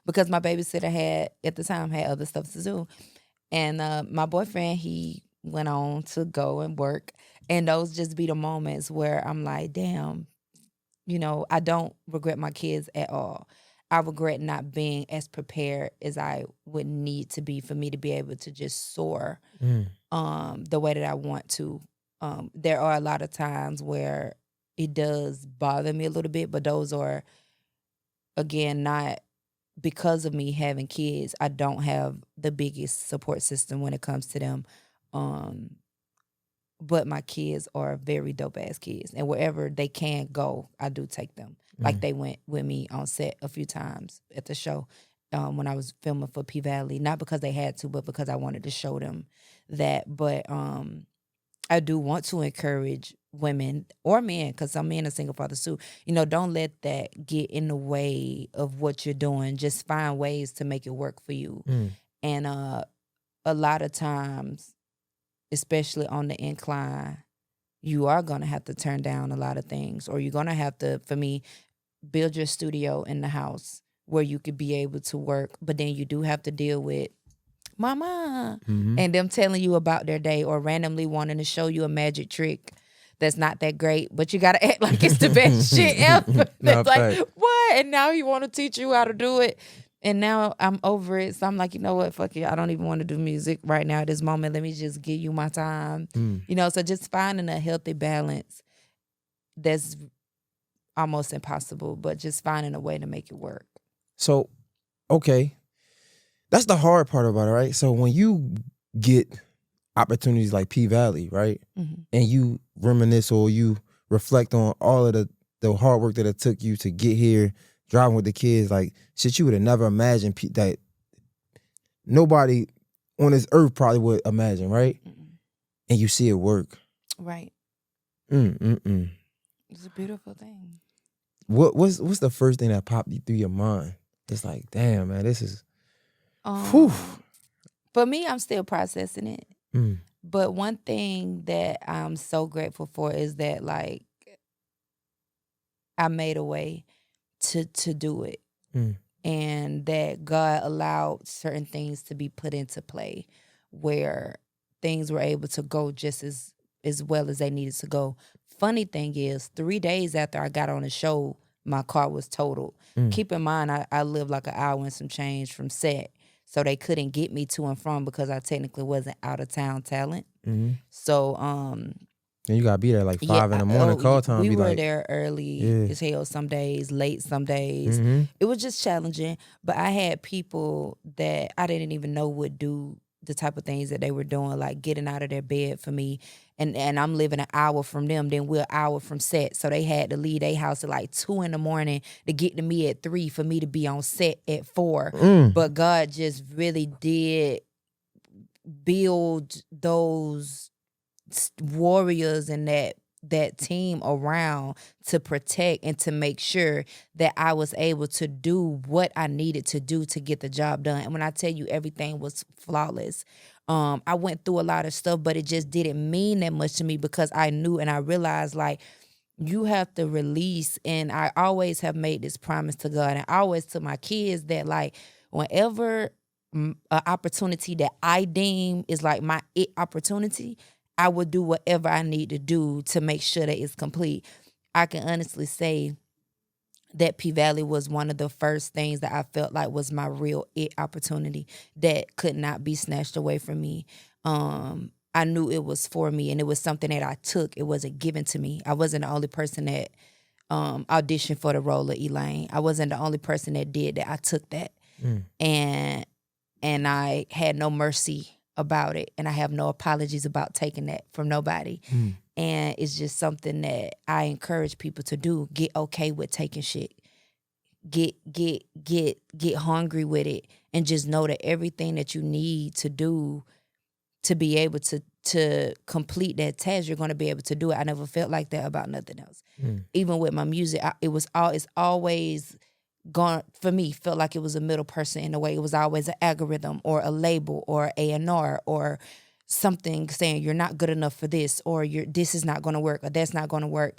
S1: because my babysitter at the time had other stuff to do. And my boyfriend, he went on to go and work. And those just be the moments where I'm like, damn, I don't regret my kids at all. I regret not being as prepared as I would need to be for me to be able to just soar the way that I want to. There are a lot of times where it does bother me a little bit, but those are, again, not because of me having kids. I don't have the biggest support system when it comes to them. But my kids are very dope-ass kids. And wherever they can go, I do take them. Like they went with me on set a few times at the show when I was filming for P-Valley. Not because they had to, but because I wanted to show them that. But I do want to encourage women or men, because some men are single fathers too. Don't let that get in the way of what you're doing. Just find ways to make it work for you. And a lot of times, especially on the incline, you are going to have to turn down a lot of things, or you're going to have to, for me, build your studio in the house where you could be able to work, but then you do have to deal with mama and them telling you about their day or randomly wanting to show you a magic trick that's not that great, but you got to act like it's the best shit ever. It's like, what? And now you want to teach you how to do it. And now I'm over it. So I'm like, you know what? Fuck it. I don't even want to do music right now at this moment. Let me just give you my time. So just finding a healthy balance that's almost impossible, but just finding a way to make it work.
S2: So, okay. That's the hard part about it, right? So when you get opportunities like P-Valley, right? And you reminisce or you reflect on all of the hard work that it took you to get here, driving with the kids, like shit you would have never imagined that nobody on this earth probably would imagine, right? And you see it work.
S1: Right. It's a beautiful thing.
S2: What's the first thing that popped through your mind? It's like, damn, man, this is
S1: for me, I'm still processing it. But one thing that I'm so grateful for is that, like, I made a way to do it. And that God allowed certain things to be put into play where things were able to go just as well as they needed to go. Funny thing is, 3 days after I got on the show, my car was totaled. Keep in mind, I live like an hour and some change from set. So they couldn't get me to and from because I technically wasn't out-of-town talent. So,
S2: and you gotta be there like 5 in the morning. Call time.
S1: We were there early as hell some days, late some days. It was just challenging. But I had people that I didn't even know would do the type of things that they were doing, like getting out of their bed for me. And I'm living an hour from them, then we're an hour from set. So they had to leave their house at like 2 in the morning to get to me at 3 for me to be on set at 4. But God just really did build those warriors and that that team around to protect and to make sure that I was able to do what I needed to do to get the job done. And when I tell you everything was flawless, I went through a lot of stuff, but it just didn't mean that much to me because I knew and I realized like you have to release. And I always have made this promise to God and always to my kids that like whenever an opportunity that I deem is like my opportunity, I will do whatever I need to do to make sure that it's complete. I can honestly say that P-Valley was one of the first things that I felt like was my real opportunity that could not be snatched away from me. I knew it was for me and it was something that I took. It wasn't given to me. I wasn't the only person that auditioned for the role of Elaine. I wasn't the only person that did that. I took that. And I had no mercy about it. And I have no apologies about taking that from nobody. And it's just something that I encourage people to do. Get okay with taking shit. Get hungry with it. And just know that everything that you need to do to be able to complete that task, you're going to be able to do it. I never felt like that about nothing else. Even with my music, it's always gone, for me, felt like it was a middle person in a way. It was always an algorithm or a label or A&R or something saying you're not good enough for this or this is not going to work or that's not going to work.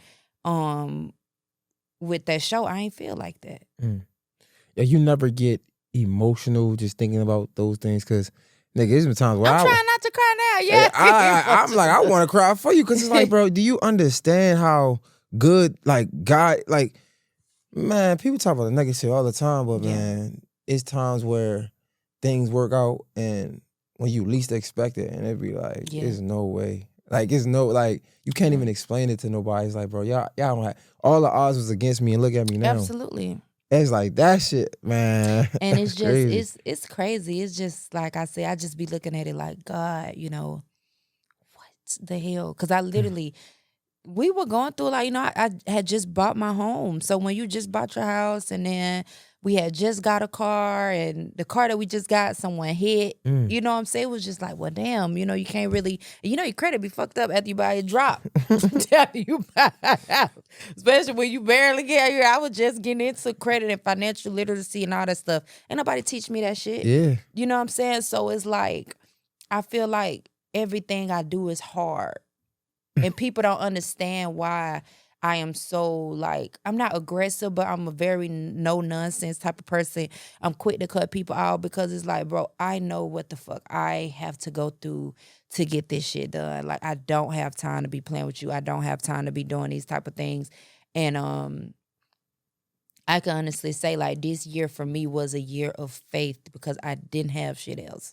S1: With that show, I ain't feel like that.
S2: Yeah, you never get emotional just thinking about those things because, nigga, there's been times where
S1: I'm trying not to cry now. Yeah,
S2: I'm like, I want to cry for you because it's like, bro, do you understand how good, like, God, like, man, people talk about the negative shit all the time, but man, it's times where things work out and when you least expect it, and it be like, there's no way. Like, it's no, like, you can't even explain it to nobody. It's like, bro, y'all don't have, all the odds was against me and look at me now.
S1: Absolutely.
S2: It's like, that shit, man.
S1: And it's just,
S2: crazy.
S1: it's crazy. It's just, like I say, I just be looking at it like, God, you know, what the hell? Because I literally... we were going through, like, you know, I had just bought my home. So when you just bought your house and then we had just got a car and the car that we just got, someone hit, you know what I'm saying? It was just like, well, damn, you know, you can't really, you know, your credit be fucked up after you buy a drop. After you buy a house. Especially when you barely get here. I was just getting into credit and financial literacy and all that stuff. Ain't nobody teach me that shit.
S2: Yeah.
S1: You know what I'm saying? So it's like, I feel like everything I do is hard. And people don't understand why I am so, like, I'm not aggressive, but I'm a very no-nonsense type of person. I'm quick to cut people out because it's like, bro, I know what the fuck I have to go through to get this shit done. Like, I don't have time to be playing with you. I don't have time to be doing these type of things. And I can honestly say, like, this year for me was a year of faith because I didn't have shit else.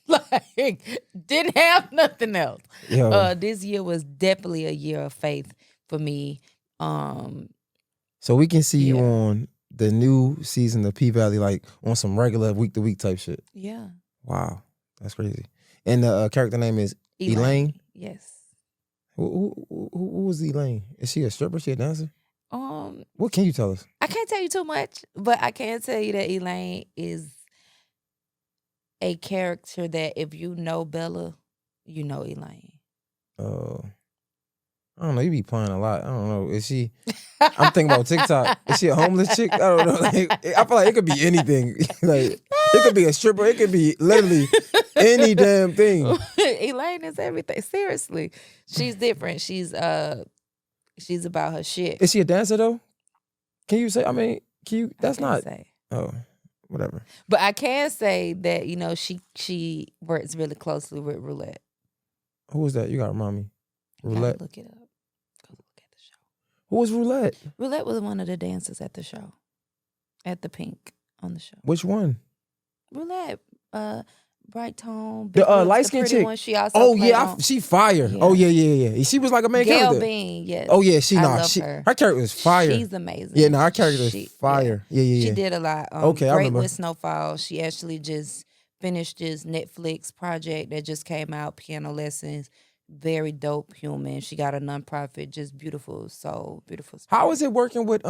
S1: Like, didn't have nothing else. This year was definitely a year of faith for me.
S2: So we can see you on the new season of P-Valley, like on some regular week-to-week type shit.
S1: Yeah.
S2: Wow. That's crazy. And the character name is Elaine?
S1: Yes.
S2: Who was Elaine? Is she a stripper? Is she a dancer? What can you tell us?
S1: I can't tell you too much, but I can tell you that Elaine is a character that if you know Bella, you know Elaine.
S2: I don't know. You be playing a lot. I don't know. Is she? I'm thinking about TikTok. Is she a homeless chick? I don't know. Like, I feel like it could be anything. Like, it could be a stripper. It could be literally any damn thing.
S1: Elaine is everything. Seriously, she's different. She's about her shit.
S2: Is she a dancer though? Can you say? I mean, can you? That's not.
S1: Say.
S2: Oh, whatever.
S1: But I can say that, you know, she works really closely with Roulette.
S2: Who was that? You gotta remind me. Roulette.
S1: Look it up. Go look at the show.
S2: Who was Roulette?
S1: Roulette was one of the dancers at the show. At the Pink on the show.
S2: Which one?
S1: Roulette. Bright tone.
S2: The light skinned chick.
S1: One. She also
S2: she fire. Yeah. Oh yeah. She was like a main character.
S1: Gail Bean, yes.
S2: Oh yeah, her character was fire.
S1: She's amazing.
S2: Yeah, her character is fire. Yeah.
S1: She did a lot.
S2: Okay, I
S1: Great
S2: remember.
S1: with Snowfall. She actually just finished this Netflix project that just came out, Piano Lessons. Very dope human. She got a nonprofit, just beautiful soul, beautiful spirit.
S2: How is it working with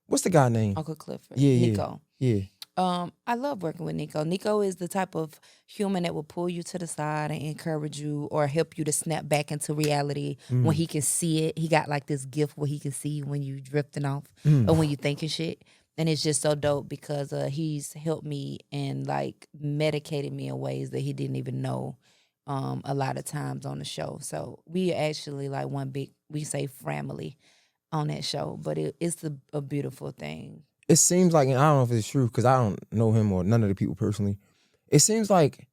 S2: what's the guy name?
S1: Uncle Clifford.
S2: Yeah.
S1: Nico.
S2: Yeah.
S1: I love working with Nico. Nico is the type of human that will pull you to the side and encourage you or help you to snap back into reality when he can see it. He got like this gift where he can see when you drifting off or when you thinking shit. And it's just so dope because he's helped me and like medicated me in ways that he didn't even know a lot of times on the show. So we actually like one big, we say family on that show, but it's a beautiful thing.
S2: It seems like, and I don't know if it's true because I don't know him or none of the people personally. It seems like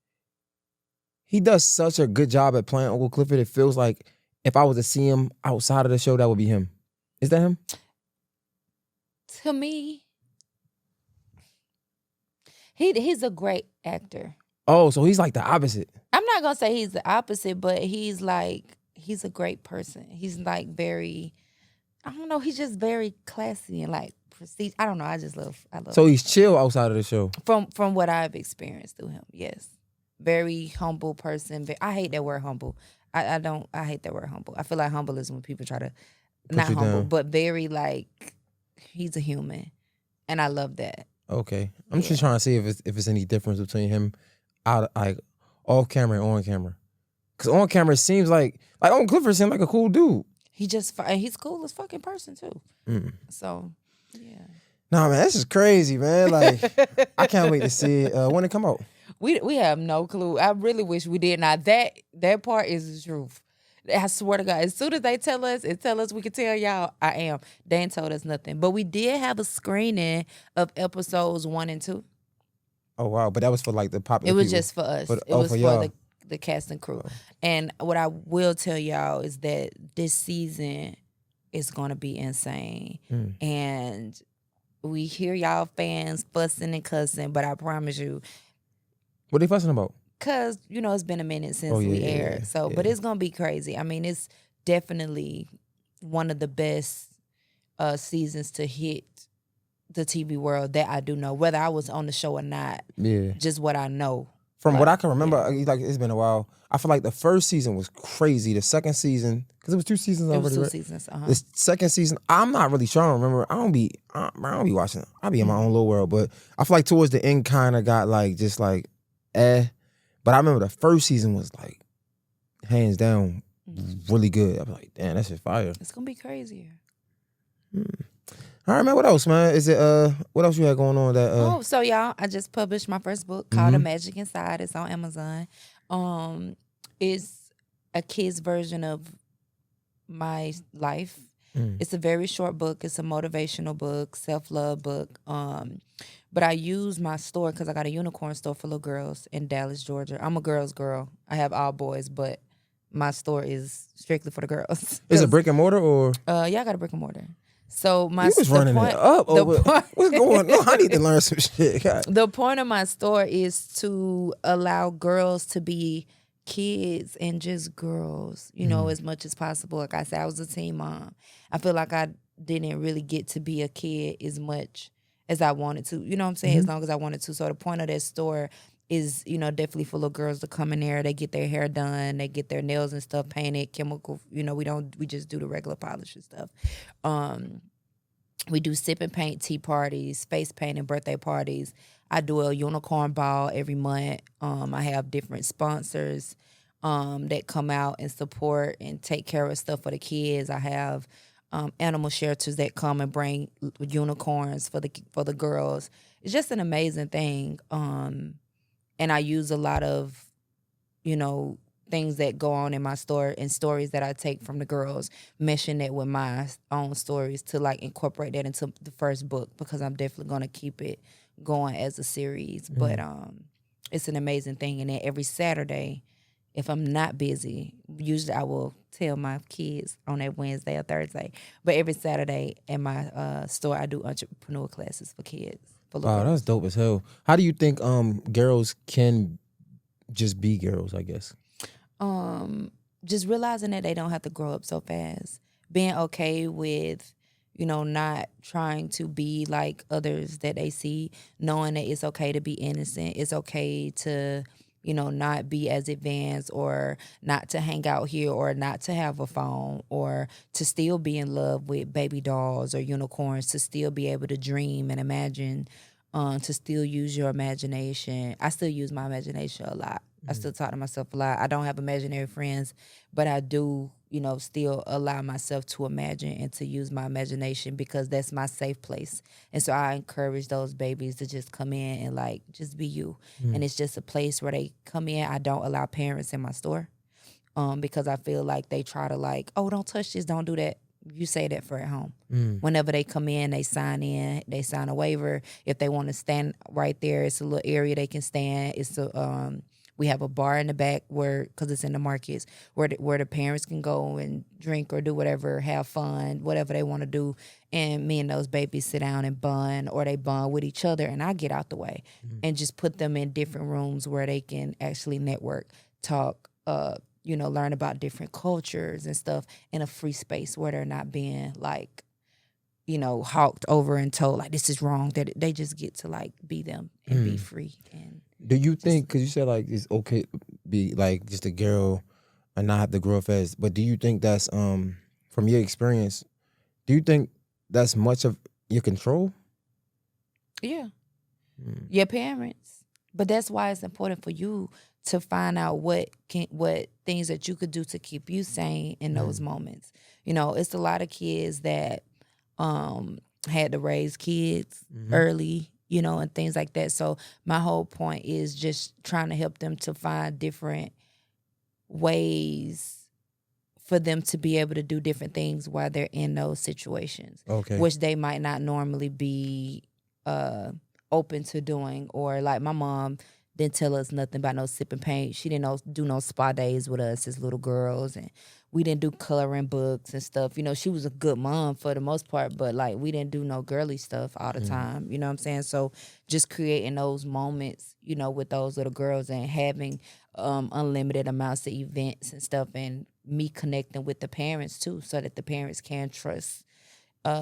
S2: he does such a good job at playing Uncle Clifford. It feels like if I was to see him outside of the show, that would be him. Is that him?
S1: To me, he's a great actor.
S2: Oh, so he's like the opposite.
S1: I'm not gonna say he's the opposite, but he's a great person. He's like very, I don't know, he's just very classy and like prestige. I don't know. I love.
S2: So he's chill outside of the show.
S1: From what I've experienced through him, yes, very humble person. I hate that word humble. I hate that word humble. I feel like humble is when people try to not humble,
S2: down.
S1: but very like he's a human, and I love that.
S2: Okay, I'm just trying to see if it's any difference between him out like off camera and on camera. Because on camera it seems like Uncle Clifford seems like a cool dude.
S1: He's cool as fucking person too. So yeah.
S2: Nah, man, this is crazy, man. Like I can't wait to see it. When it come out.
S1: We have no clue. I really wish we did. Now that part is the truth. I swear to God, as soon as they tell us we can tell y'all, I am. They ain't told us nothing. But we did have a screening of episodes 1 and 2.
S2: Oh wow, but that was for like the popular.
S1: It was
S2: people.
S1: just for us.
S2: But,
S1: it was
S2: for
S1: the cast and crew. And what I will tell y'all is that this season is gonna be insane. And we hear y'all fans fussing and cussing, but I promise you.
S2: What are they fussing about?
S1: Cause it's been a minute since we aired. But it's gonna be crazy. I mean, it's definitely one of the best seasons to hit the TV world that I do know, whether I was on the show or not.
S2: Yeah.
S1: Just what I know.
S2: From what I can remember, like it's been a while. I feel like the first season was crazy. The second season, because it was 2 seasons already.
S1: It was 2
S2: right?
S1: seasons.
S2: The second season, I'm not really sure. I don't remember. I don't be watching. I be in my own little world, but I feel like towards the end, kind of got like just like, But I remember the first season was like, hands down, really good. I was like, damn, that shit fire.
S1: It's gonna be crazier.
S2: All right, man. What else, man? Is it what else you had going on that
S1: so y'all, I just published my first book called The Magic Inside. It's on Amazon. It's a kid's version of my life. It's a very short book. It's a motivational book, self-love book. But I use my store because I got a unicorn store for little girls in Dallas, Georgia. I'm a girl's girl. I have all boys, but my store is strictly for the girls.
S2: Is it brick and mortar or?
S1: Yeah, I got a brick and mortar. So
S2: You was running it up. What's going on? I need to learn some shit. God.
S1: The point of my store is to allow girls to be kids and just girls, as much as possible. Like I said, I was a teen mom. I feel like I didn't really get to be a kid as much as I wanted to. You know what I'm saying? As long as I wanted to. So the point of that store is, definitely for little girls to come in there. They get their hair done. They get their nails and stuff painted, chemical. We just do the regular polish and stuff. We do sip and paint tea parties, face painting, birthday parties. I do a unicorn ball every month. I have different sponsors that come out and support and take care of stuff for the kids. I have animal shelters that come and bring unicorns for the girls. It's just an amazing thing. And I use a lot of, things that go on in my store and stories that I take from the girls, meshing it with my own stories to like incorporate that into the first book because I'm definitely going to keep it going as a series. But it's an amazing thing. And then every Saturday, if I'm not busy, usually I will tell my kids on that Wednesday or Thursday. But every Saturday in my store, I do entrepreneur classes for kids.
S2: Wow, that's dope as hell. How do you think girls can just be girls, I guess?
S1: Just realizing that they don't have to grow up so fast. Being okay with, not trying to be like others that they see. Knowing that it's okay to be innocent. It's okay to, not be as advanced or not to hang out here or not to have a phone or to still be in love with baby dolls or unicorns, to still be able to dream and imagine to still use your imagination. I still use my imagination a lot. I still talk to myself a lot. I don't have imaginary friends, but I do, still allow myself to imagine and to use my imagination because that's my safe place. And so I encourage those babies to just come in and like just be you. And it's just a place where they come in. I don't allow parents in my store because I feel like they try to like, oh, don't touch this, don't do that. You say that for at home. Whenever they come in, they sign a waiver. If they want to stand right there, it's a little area they can stand. It's a we have a bar in the back because it's in the markets, where the parents can go and drink or do whatever, have fun, whatever they want to do. And me and those babies sit down and bond, or they bond with each other, and I get out the way and just put them in different rooms where they can actually network, talk, learn about different cultures and stuff in a free space where they're not being like, hawked over and told like this is wrong. That they just get to like be them and be free. And
S2: do you think, because you said like it's okay to be like just a girl and not have to grow up as, but do you think that's from your experience, do you think that's much of your control?
S1: Yeah. Your parents. But that's why it's important for you to find out what things that you could do to keep you sane in those moments. It's a lot of kids that had to raise kids early, and things like that. So my whole point is just trying to help them to find different ways for them to be able to do different things while they're in those situations, which they might not normally be open to doing. Or like my mom didn't tell us nothing about no sipping paint. She didn't do no spa days with us as little girls, and we didn't do coloring books and stuff. She was a good mom for the most part, but like we didn't do no girly stuff all the time. You know what I'm saying? So just creating those moments, with those little girls and having unlimited amounts of events and stuff, and me connecting with the parents too, so that the parents can trust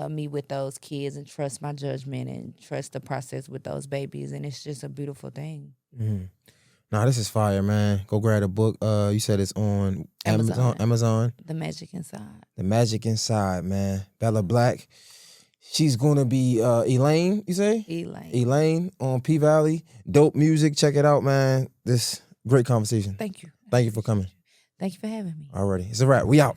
S1: me with those kids and trust my judgment and trust the process with those babies. And it's just a beautiful thing.
S2: Nah, this is fire, man. Go grab a book. You said it's on Amazon.
S1: The Magic Inside.
S2: The Magic Inside, man. Bella Blaq. She's gonna be Elaine, you say? Elaine on P Valley. Dope music. Check it out, man. This great conversation.
S1: Thank you.
S2: Thank you for coming.
S1: Thank you for having me.
S2: Alrighty. It's a wrap. We out.